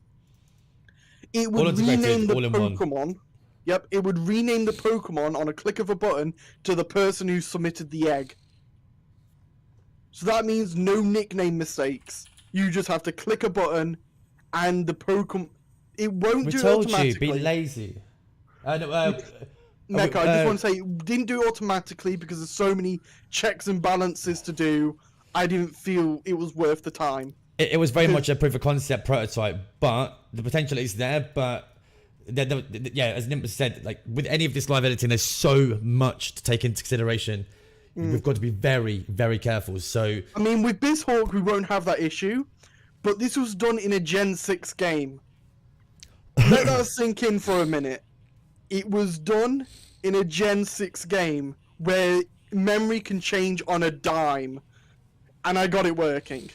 it would rename the Pokemon. Yep, it would rename the Pokemon on a click of a button to the person who submitted the egg. So that means no nickname mistakes. You just have to click a button, and the Pokemon... It won't do it automatically. Be lazy. Mecha, I just want to say, didn't do it automatically because there's so many checks and balances to do. I didn't feel it was worth the time. It was very much a proof of concept prototype, but the potential is there. But yeah, as Nimbus said, like with any of this live editing, there's so much to take into consideration. We've got to be very, very careful. So, I mean, with BizHawk, we won't have that issue, but this was done in a Gen 6 game. Let that sink in for a minute. It was done in a Gen 6 game where memory can change on a dime, and I got it working.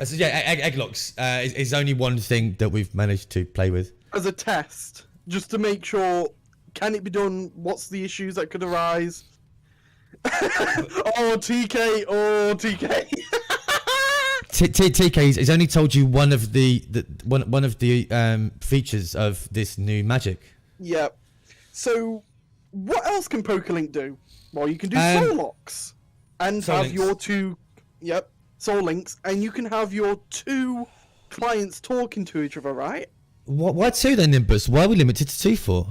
so yeah, egglocks is only one thing that we've managed to play with. As a test, just to make sure, can it be done? What's the issues that could arise? Oh, TK, oh, TK. TK has only told you one of the features of this new magic. Yep. So, what else can Pokélink do? Well, you can do soul locks and soul have links. your two, soul links, and you can have your two clients talking to each other, right? Why two then, Nimbus? Why are we limited to two for?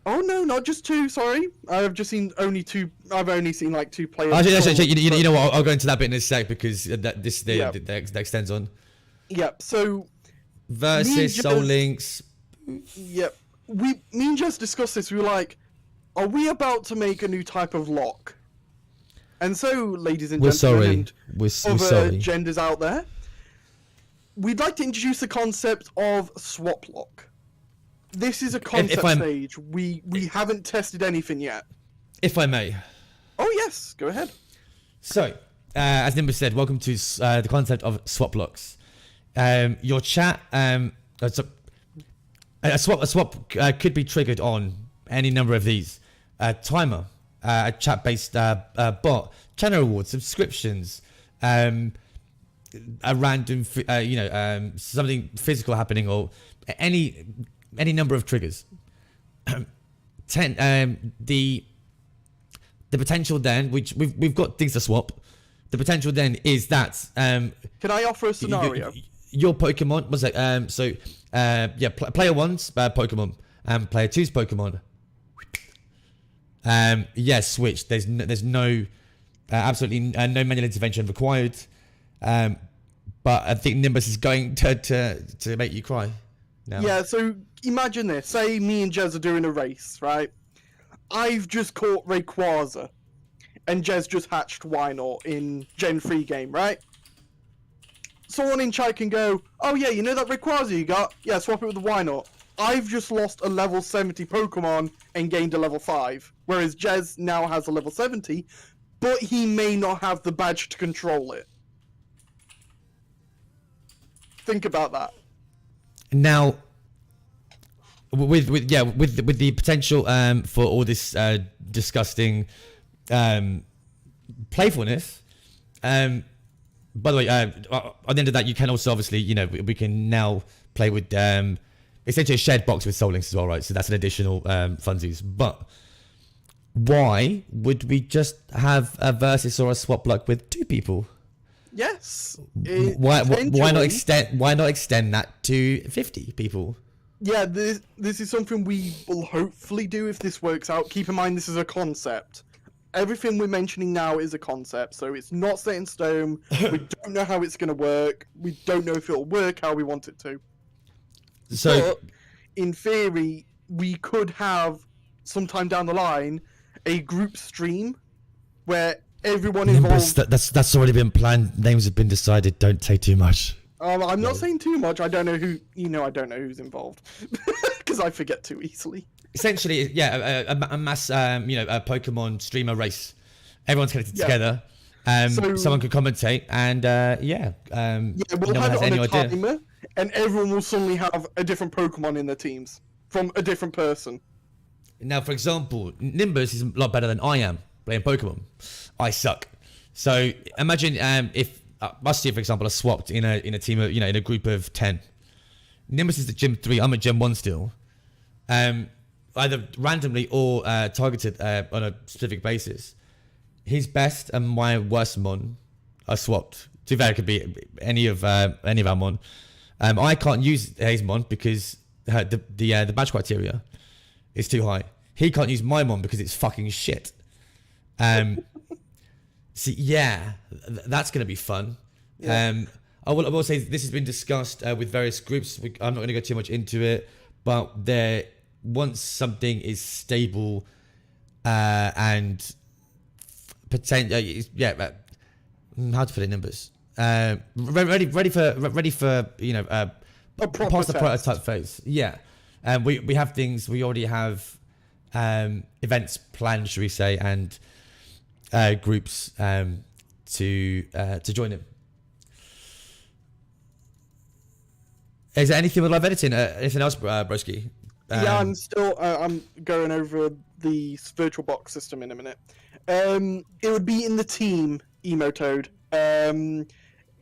Oh no, not just two. Sorry, I've just seen only two. I've only seen like two players. Actually, you know what? I'll go into that bit in a sec because that extends on. Yep. So versus soul links. Yep. Me and Jess discussed this. We were like, are we about to make a new type of lock? And so, ladies and gentlemen, we're other sorry. genders out there, we'd like to introduce the concept of swap lock. This is a concept stage. We haven't tested anything yet. If I may. Oh yes, go ahead. So, as Nimbus said, welcome to the concept of swap locks. Your chat, a swap could be triggered on any number of these: a timer, a chat-based bot, channel rewards, subscriptions, a random, something physical happening, or any number of triggers. The potential then, which we've got things to swap. The potential then is that can I offer a scenario? Your Pokemon was it? Player one's Pokemon and player two's Pokemon. Switch. There's no absolutely no manual intervention required. But I think Nimbus is going to make you cry now. Yeah. So imagine this. Say me and Jez are doing a race, right? I've just caught Rayquaza, and Jez just hatched Wynor in Gen 3 game, right? Someone in chat can go, oh yeah, you know that Rayquaza you got? Yeah, swap it with the Wynor. I've just lost a level 70 Pokemon and gained a level 5, whereas Jez now has a level 70, but he may not have the badge to control it. Think about that. Now, with the potential for all this disgusting playfulness. By the way, on the end of that, you can also obviously, we can now play with essentially a shared box with Soul Links as well, right? So that's an additional funsies. But why would we just have a versus or a swap luck with two people? Yes. Why not extend that to 50 people? Yeah, this is something we will hopefully do if this works out. Keep in mind, this is a concept. Everything we're mentioning now is a concept, so it's not set in stone. We don't know how it's going to work. We don't know if it'll work how we want it to. So, but in theory, we could have, sometime down the line, a group stream where everyone involved... That's already been planned. Names have been decided. Don't say too much. I'm not saying too much. I don't know who. I don't know who's involved because I forget too easily. Essentially, yeah, a mass, a Pokemon streamer race. Everyone's connected together. So, someone could commentate, and we'll no have one has it on any a idea. timer, and everyone will suddenly have a different Pokemon in their teams from a different person. Now, for example, Nimbus is a lot better than I am playing Pokemon. I suck. So imagine if us two, for example, are swapped in a team of, in a group of 10. Nimbus is at Gym 3. I'm at Gym 1 still. Either randomly or targeted on a specific basis. His best and my worst mon are swapped. To be fair, it could be any of our mon. I can't use his mon because the badge criteria is too high. He can't use my mon because it's fucking shit. So yeah, that's gonna be fun. Yeah. I will say this has been discussed with various groups. I'm not going to go too much into it, but once something is stable and potential, how to put it in numbers? Ready for past the prototype phase. Yeah, we have things. We already have events planned, should we say, and groups to join in. Is there anything with live editing? Anything else, broski? Yeah, I'm going over the virtual box system in a minute. It would be in the team Emotoad.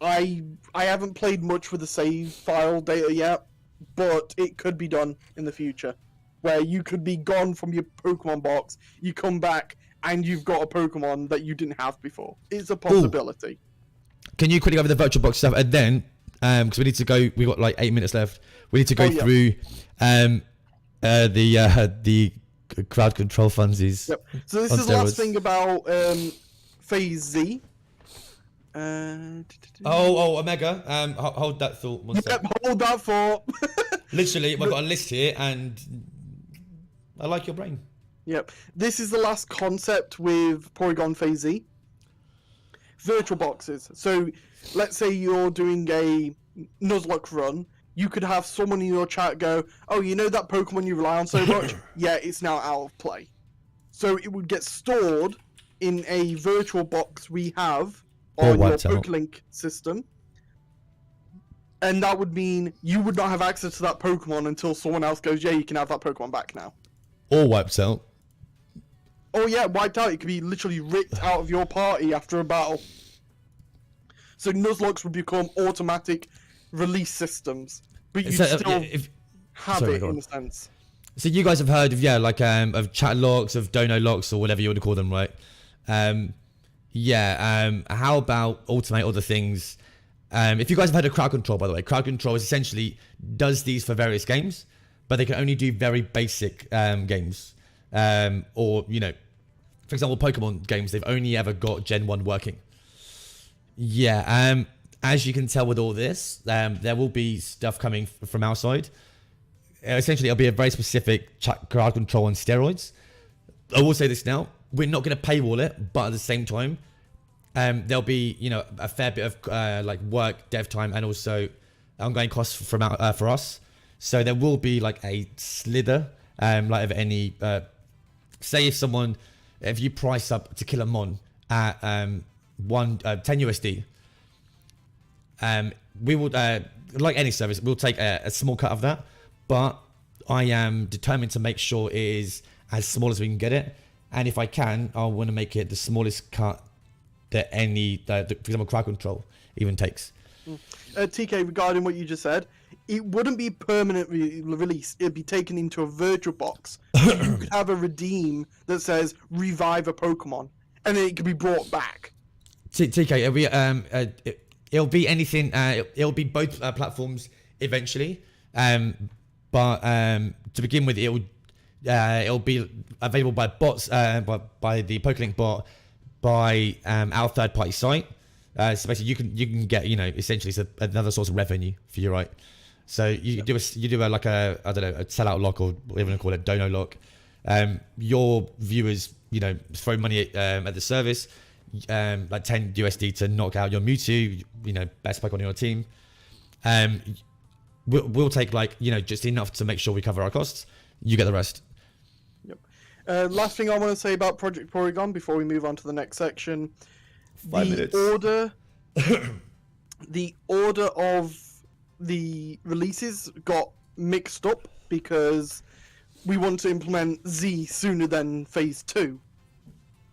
I haven't played much with the save file data yet, but it could be done in the future, where you could be gone from your Pokemon box, you come back, and you've got a Pokemon that you didn't have before. It's a possibility. Ooh. Can you quickly go over the virtual box stuff, and then, because we need to go, we've got like 8 minutes left, we need to go through the crowd control funsies. Yep. So this is the last thing about Phase Z. Omega. Hold that thought. Hold that thought. Literally, I've got a list here, and I like your brain. Yep. This is the last concept with Porygon Phase Z. Virtual boxes. So, let's say you're doing a Nuzlocke run. You could have someone in your chat go, "Oh, you know that Pokemon you rely on so much? Yeah, it's now out of play." So it would get stored in a virtual box we have on your Pokélink system. And that would mean you would not have access to that Pokemon until someone else goes, "Yeah, you can have that Pokemon back now." Or wiped out. Oh yeah, wiped out. It could be literally ripped out of your party after a battle. So Nuzlocks would become automatic release systems, but you still have it in a sense. So you guys have heard of of chat locks, of dono locks, or whatever you want to call them, right? How about automate other things? If you guys have heard of crowd control, by the way, crowd control is essentially does these for various games, but they can only do very basic games, or for example, Pokemon games. They've only ever got Gen 1 working. Yeah. As you can tell with all this, there will be stuff coming from our side. Essentially, it'll be a very specific crowd control on steroids. I will say this now: we're not going to paywall it, but at the same time, there'll be a fair bit of work, dev time, and also ongoing costs for us. So there will be like a slither, of any. Say if you price up to kill a mon at 10 USD. We will, like any service, we'll take a small cut of that, but I am determined to make sure it is as small as we can get it, and if I can, I want to make it the smallest cut that for example, crowd control even takes. TK, regarding what you just said, it wouldn't be permanently released. It'd be taken into a virtual box. So you could have a redeem that says revive a Pokemon, and then it could be brought back. TK, it'll be anything. It'll be both platforms eventually, but to begin with, it'll be available by bots, by the Pokélink bot, by our third-party site. So basically, you can get essentially it's another source of revenue for you, right? So you do a sellout lock, or whatever you want to call it, dono lock. Your viewers throw money at the service. Like 10 USD to knock out your Mewtwo, best Pokemon on your team. We'll take just enough to make sure we cover our costs. You get the rest. Yep. Last thing I want to say about Project Porygon before we move on to the next section. 5 minutes. The order of the releases got mixed up because we want to implement Z sooner than Phase 2.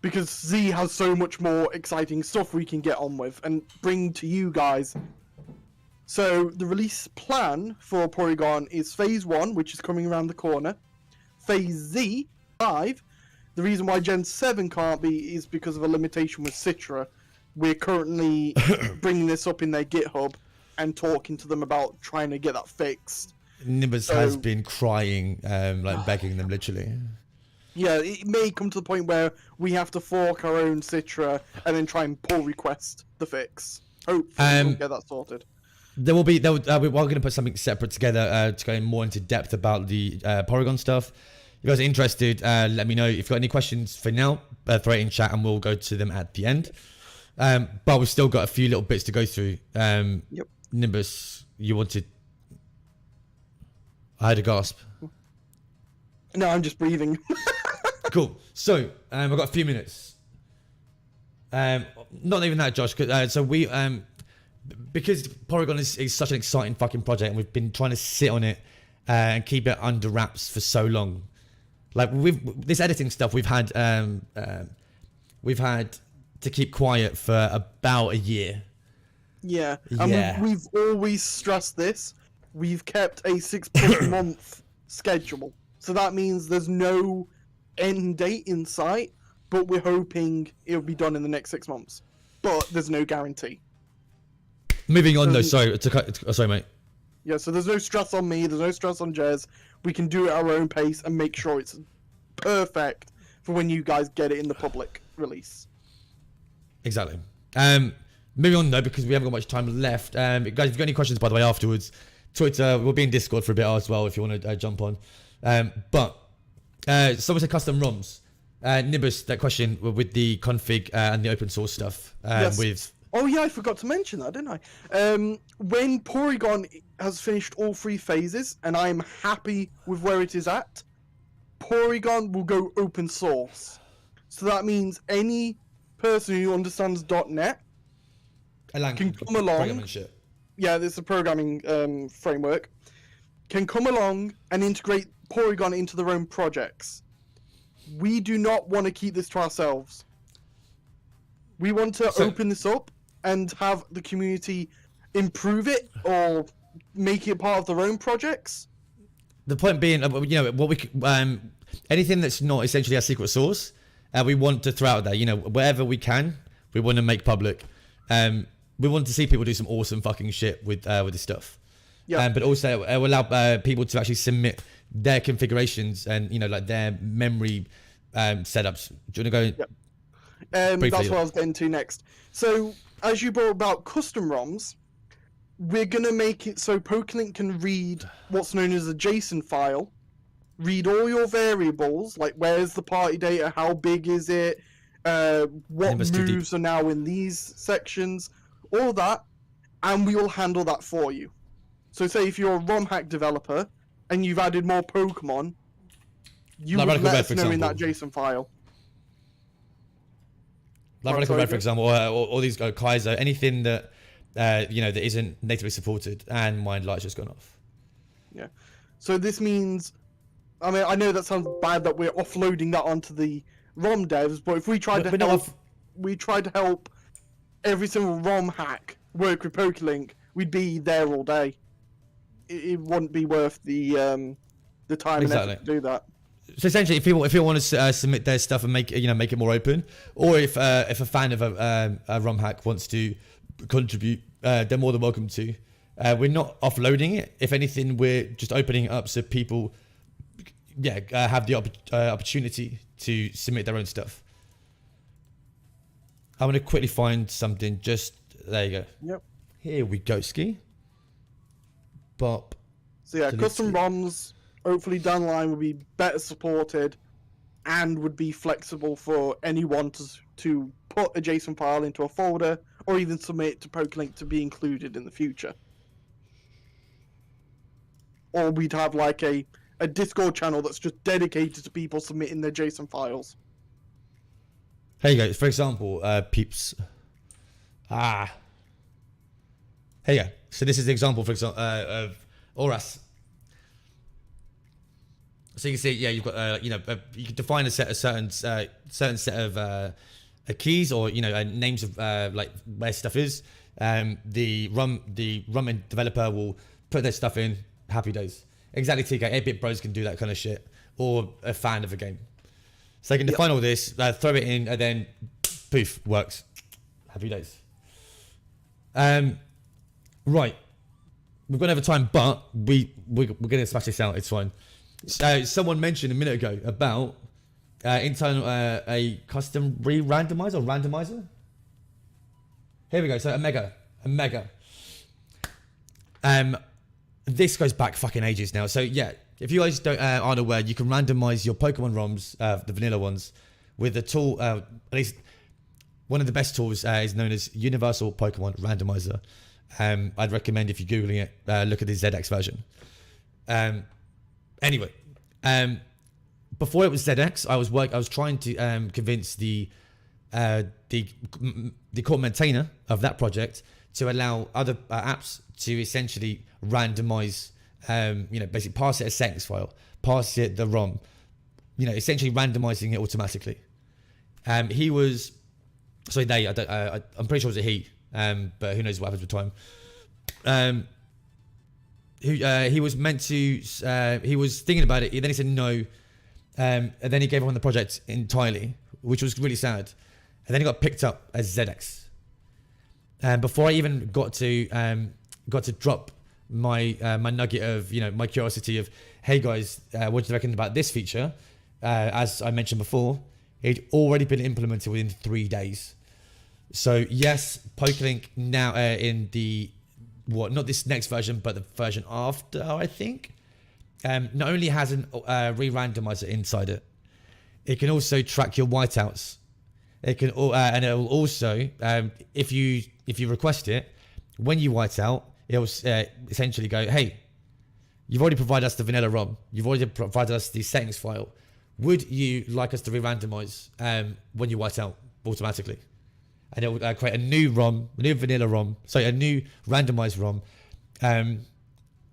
Because Z has so much more exciting stuff we can get on with and bring to you guys. So the release plan for Porygon is Phase 1, which is coming around the corner. Phase Z, 5. The reason why Gen 7 can't be is because of a limitation with Citra. We're currently bringing this up in their GitHub and talking to them about trying to get that fixed. Nimbus has been crying, begging them literally. Yeah, it may come to the point where we have to fork our own Citra and then try and pull request the fix. Hopefully we'll get that sorted. There will be. We're going to put something separate together to go more into depth about the porygon stuff. If you guys are interested, let me know. If you've got any questions for now, throw it in chat and we'll go to them at the end. But we've still got a few little bits to go through. Yep. Nimbus, you wanted... I had a gasp. No, I'm just breathing. Cool. So, I've got a few minutes. Not even that, Josh. So we... because Porygon is such an exciting fucking project and we've been trying to sit on it and keep it under wraps for so long. Like, with this editing stuff, we've had to keep quiet for about a year. Yeah, and we've always stressed this. We've kept a 6+ month schedule. So that means there's no end date in sight, but we're hoping it'll be done in the next 6 months. But there's no guarantee. Moving on, though, sorry, sorry, mate. Yeah, so there's no stress on me, there's no stress on Jez. We can do it at our own pace and make sure it's perfect for when you guys get it in the public release. Exactly. Moving on, though, because we haven't got much time left. Guys, if you've got any questions, by the way, afterwards, Twitter, we'll be in Discord for a bit as well if you want to jump on. But someone said custom ROMs. Nimbus, that question with the config and the open source stuff. Yes. Oh yeah, I forgot to mention that, didn't I? When Porygon has finished all 3 phases, and I'm happy with where it is at, Porygon will go open source. So that means any person who understands .NET can come along. Yeah, there's a programming framework. Can come along and integrate Porygon into their own projects. We do not want to keep this to ourselves. We want to open this up and have the community improve it or make it part of their own projects. The point being, you know, what we anything that's not essentially our secret source, we want to throw out there. You know, wherever we can, we want to make public. We want to see people do some awesome fucking shit with this stuff. Yeah. But also, it will allow people to actually submit their configurations and, you know, like their memory setups. Do you want to go? Yep. That's what I was getting to next. So, as you brought about custom ROMs, we're going to make it so Pokélink can read what's known as a JSON file, read all your variables, like where's the party data, how big is it, what moves are now in these sections, all that, and we will handle that for you. So say if you're a Romhack developer and you've added more Pokemon, you would let us know in that JSON file. Like Radical Red, for example, or these Kaiser, anything that you know, that isn't natively supported, and my light's just gone off. Yeah. So this means, I mean, I know that sounds bad that we're offloading that onto the ROM devs, but if we tried to help every single ROM hack work with Pokélink, we'd be there all day. It wouldn't be worth the time and effort to do that. So essentially, if people want to submit their stuff and make it more open, or if a fan of a Romhack wants to contribute, they're more than welcome to. We're not offloading it. If anything, we're just opening it up so people, have the opportunity to submit their own stuff. I'm gonna quickly find something. Just there you go. Yep. Here we go, Ski. Bop. So yeah, custom ROMs hopefully down the line will be better supported and would be flexible for anyone to put a JSON file into a folder or even submit it to Pokélink to be included in the future. Or we'd have like a Discord channel that's just dedicated to people submitting their JSON files. Here you go. For example, peeps. Here you go. So this is the example, for example, of Auras. So you can see, you've got, you can define a certain set of keys or names of like where stuff is. The ROM developer will put their stuff in. Happy days. Exactly, TK. 8-bit bros can do that kind of shit, or a fan of a game. So they can define all this, throw it in, and then poof, works. Happy days. Right. We've gone over time, but we're gonna smash this out. It's fine. Someone mentioned a minute ago about internal a custom randomizer or randomizer. Here we go. So a mega. This goes back fucking ages now. So yeah, if you guys aren't aware, you can randomize your Pokemon ROMs, the vanilla ones, with a tool. At least one of the best tools is known as Universal Pokemon Randomizer. I'd recommend, if you're googling it, look at the ZX version. Anyway, before it was ZX, I was trying to convince the core maintainer of that project to allow other apps to essentially randomize, basically pass it a settings file, pass it the ROM, essentially randomizing it automatically. I'm pretty sure it was a he, but who knows what happens with time. He was meant to, he was thinking about it, then he said no, and then he gave up on the project entirely, which was really sad. And then he got picked up as ZX. Before I even got to drop my my nugget of my curiosity of, hey guys, what do you reckon about this feature? As I mentioned before, it'd already been implemented within 3 days. So yes, Pokélink now in the not this next version, but the version after, I think, not only has an re-randomizer inside it, it can also track your whiteouts. It can, and it will also, if you request it, when you white out, it will essentially go, hey, you've already provided us the vanilla ROM. You've already provided us the settings file. Would you like us to re-randomize when you white out automatically? And it will create a new ROM, a new vanilla ROM, sorry, a new randomized ROM.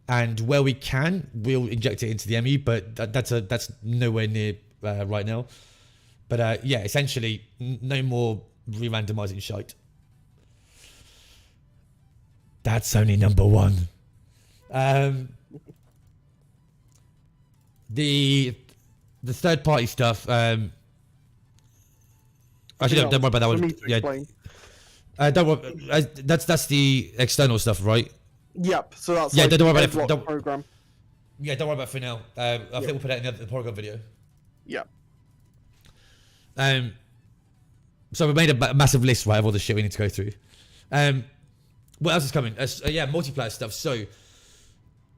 And where we can, we'll inject it into the MU, but that's nowhere near right now. But yeah, essentially, no more re-randomizing shite. That's only number one. The third party stuff. Actually, don't worry about that one. Yeah. Don't worry. That's the external stuff, right? Yep. So that's don't worry about it. Don't program. Yeah, don't worry about it for now. I think we'll put that in the Porygon video. Yeah. So we made a massive list, right, of all the shit we need to go through. What else is coming? Multiplayer stuff. So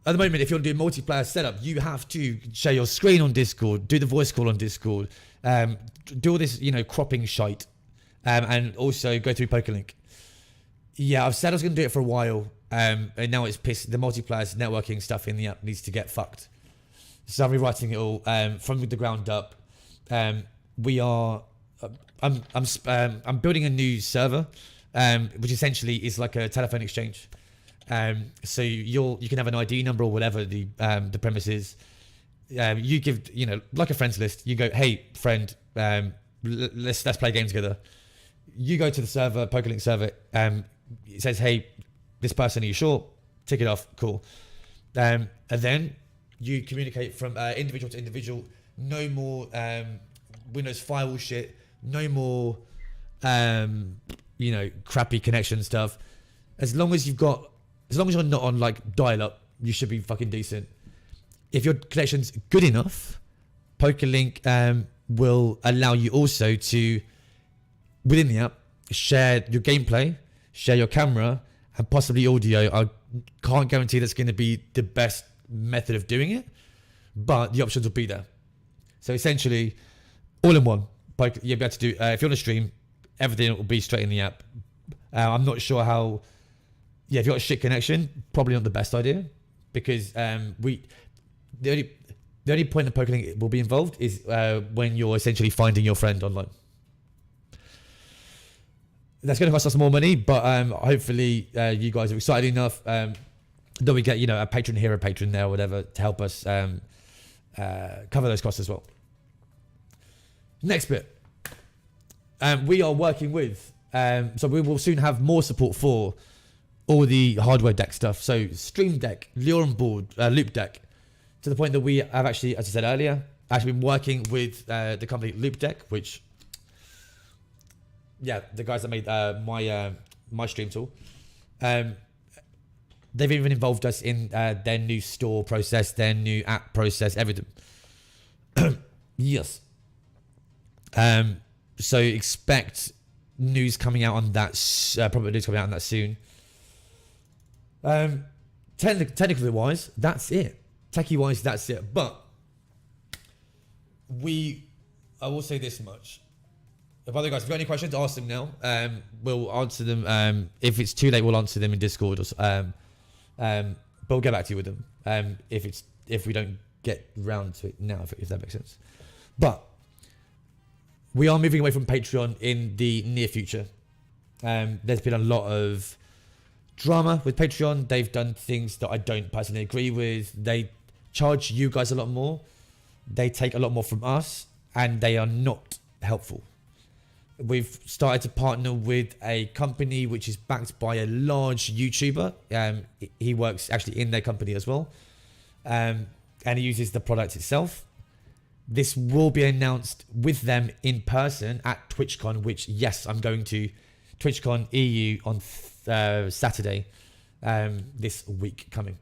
at the moment, if you want to do multiplayer setup, you have to share your screen on Discord, do the voice call on Discord, do all this, cropping shite, and also go through Pokélink. Yeah, I've said I was going to do it for a while, and now it's pissed. The multiplayer networking stuff in the app needs to get fucked. So I'm rewriting it all from the ground up. We are. I'm building a new server, which essentially is like a telephone exchange. So you can have an ID number or whatever the premise is. You give like a friends list. You go, hey friend, let's play a game together. You go to the server, Pokélink server. It says, hey, this person, are you sure? Tick it off, cool. And then you communicate from individual to individual. No more Windows firewall shit. No more crappy connection stuff. As long as you're not on like dial-up, you should be fucking decent. If your connection's good enough, Pokélink will allow you also to, within the app, share your gameplay, share your camera, and possibly audio. I can't guarantee that's going to be the best method of doing it, but the options will be there. So essentially, all in one. You'll be able to do, if you're on a stream, everything will be straight in the app. I'm not sure how. Yeah, if you've got a shit connection, probably not the best idea, because the only point that Pokélink will be involved is when you're essentially finding your friend online. That's going to cost us more money, but hopefully you guys are excited enough that we get a patron here, a patron there, or whatever, to help us cover those costs as well. Next bit, we are working with, so we will soon have more support for all the hardware deck stuff. So StreamDeck, Lioranboard, LoupeDeck, to the point that we have actually, as I said earlier, been working with the company LoupeDeck, which, the guys that made my stream tool. They've even involved us in their new store process, their new app process, everything. Yes. So expect news coming out on that, probably news coming out on that soon. technically wise, that's it. Techie wise, that's it. But I will say this much. By the way, guys, if you've got any questions, ask them now. We'll answer them. If it's too late, we'll answer them in Discord. But we'll get back to you with them. If we don't get round to it now, if that makes sense. But we are moving away from Patreon in the near future. There's been a lot of drama with Patreon. They've done things that I don't personally agree with. They charge you guys a lot more. They take a lot more from us, and they are not helpful. We've started to partner with a company which is backed by a large YouTuber. He works actually in their company as well. And he uses the product itself. This will be announced with them in person at TwitchCon, which, yes, I'm going to TwitchCon EU on Saturday this week coming.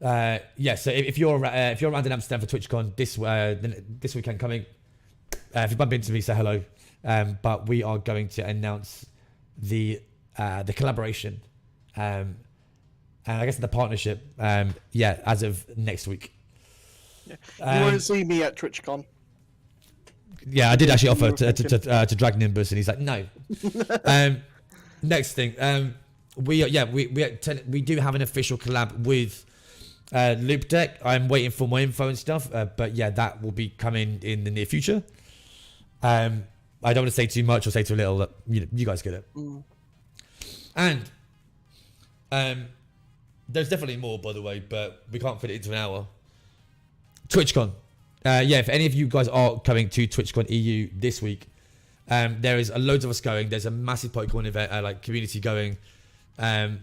So if you're around in Amsterdam for TwitchCon this weekend coming, if you bump into me, say hello. But we are going to announce the collaboration, and I guess the partnership. As of next week. Yeah. You won't see me at TwitchCon. Yeah, I did actually offer to drag Nimbus, and he's like, no. Next thing, we do have an official collab with LoupeDeck. I'm waiting for more info and stuff, but yeah, that will be coming in the near future. I don't want to say too much or say too little. You guys get it. And there's definitely more, by the way, but we can't fit it into an hour. TwitchCon. If any of you guys are coming to TwitchCon EU this week, there is loads of us going. There's a massive Pokemon event, community going. I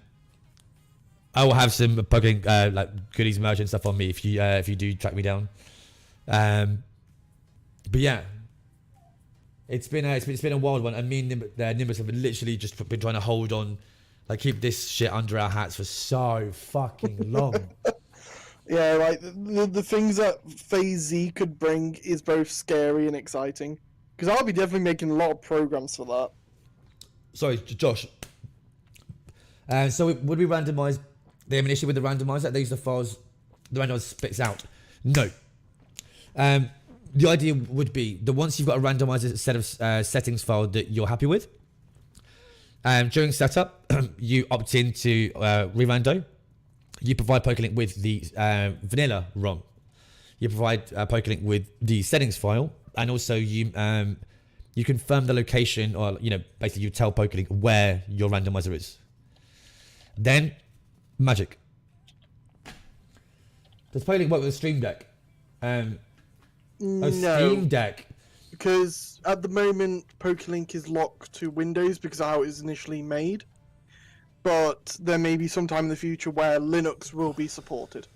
will have some Pokemon goodies, merch and stuff on me if you do track me down. But yeah, it's been a wild one. And me and Nimbus have literally just been trying to hold on, keep this shit under our hats for so fucking long. Yeah, the things that Phase Z could bring is both scary and exciting. Because I'll be definitely making a lot of programs for that. Sorry, Josh. So would we randomize? They have an issue with the randomizer. They use the files the randomizer spits out. No. The idea would be that once you've got a randomizer set of settings file that you're happy with, during setup, you opt into re-rando. You provide Pokélink with the vanilla ROM. You provide Pokélink with the settings file, and also you confirm the location, or basically you tell Pokélink where your randomizer is. Then, magic. Does Pokélink work with a StreamDeck? No, StreamDeck. Because at the moment, Pokélink is locked to Windows because of how it was initially made. But there may be some time in the future where Linux will be supported.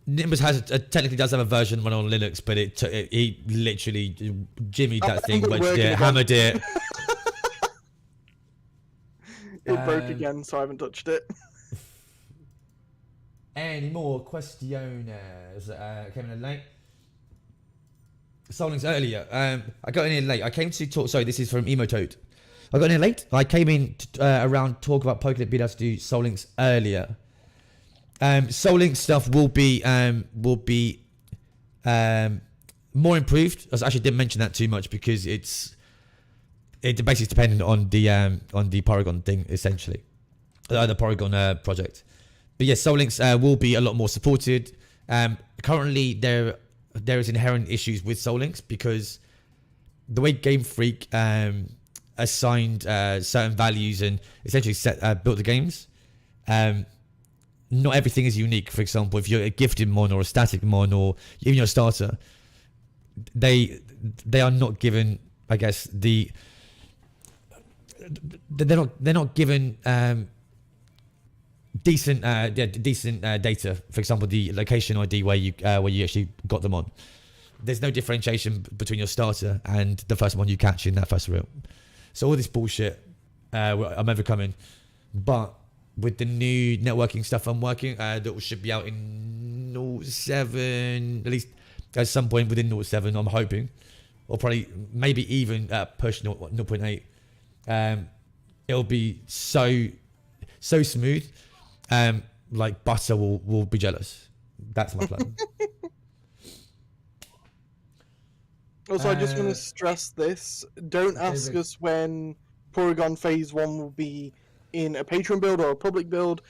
Nimbus technically does have a version run on Linux, but he literally jimmied that thing, hammered it. It broke again, so I haven't touched it. Any more questions? Came in late. Soul Links earlier. I got in here late. I came to talk. Sorry, this is from Emotoad. I got in here late. I came in around talk about Pokélink being able to do Soul Links earlier. Soul Link stuff will be more improved. I actually didn't mention that too much because it basically dependent on the Porygon thing essentially, the Porygon project. But yes, Soul Links will be a lot more supported. Currently, there is inherent issues with Soul Links because the way Game Freak assigned certain values and essentially built the games. Not everything is unique. For example, if you're a gifted mon or a static mon or even your starter, they are not given, I guess, they're not given decent data. For example, the location ID where you actually got them on. There's no differentiation between your starter and the first one you catch in that first reel. So all this bullshit, I'm overcoming, but with the new networking stuff I'm working, that should be out in 0.7, at least at some point within 0.7, I'm hoping, or probably maybe even push 0.8. It'll be so so smooth, like butter will be jealous. That's my plan. Also, I just want to stress this. Don't ask David. us when Porygon Phase 1 will be in a Patreon build or a public build.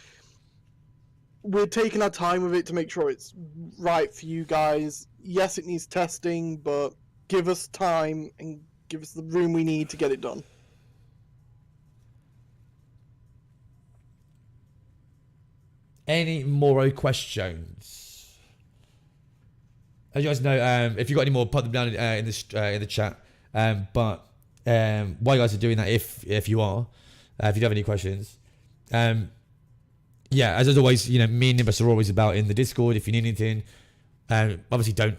We're taking our time with it to make sure it's right for you guys. Yes, it needs testing, but give us time and give us the room we need to get it done. Any more questions? As you guys know, if you got any more, put them down in the chat. But while you guys are doing that, if you are, if you do have any questions, yeah, as always, you know, me and Nimbus are always about in the Discord. If you need anything, obviously don't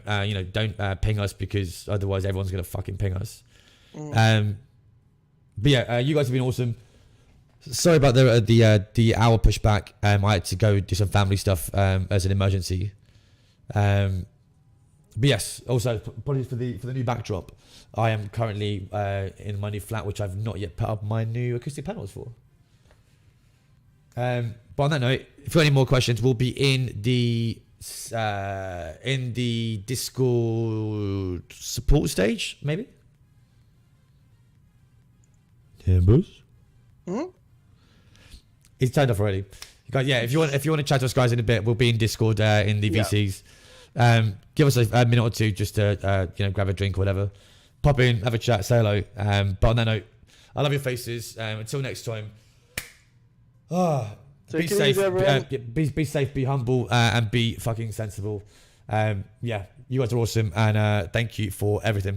ping us, because otherwise everyone's gonna fucking ping us. But yeah, you guys have been awesome. Sorry about the hour pushback. I had to go do some family stuff as an emergency. But yes, also apologies for the new backdrop. I am currently in my new flat, which I've not yet put up my new acoustic panels for. But on that note, if you've got any more questions, we'll be in the Discord support stage, maybe. Timbers? It's turned off already. Guys, yeah, if you want to chat to us guys in a bit, we'll be in Discord in the VCs. Give us a minute or two just to grab a drink or whatever. Pop in, have a chat, say hello. But on that note, I love your faces. Until next time. Be safe, be safe, be humble, and be fucking sensible. Yeah, you guys are awesome, and thank you for everything.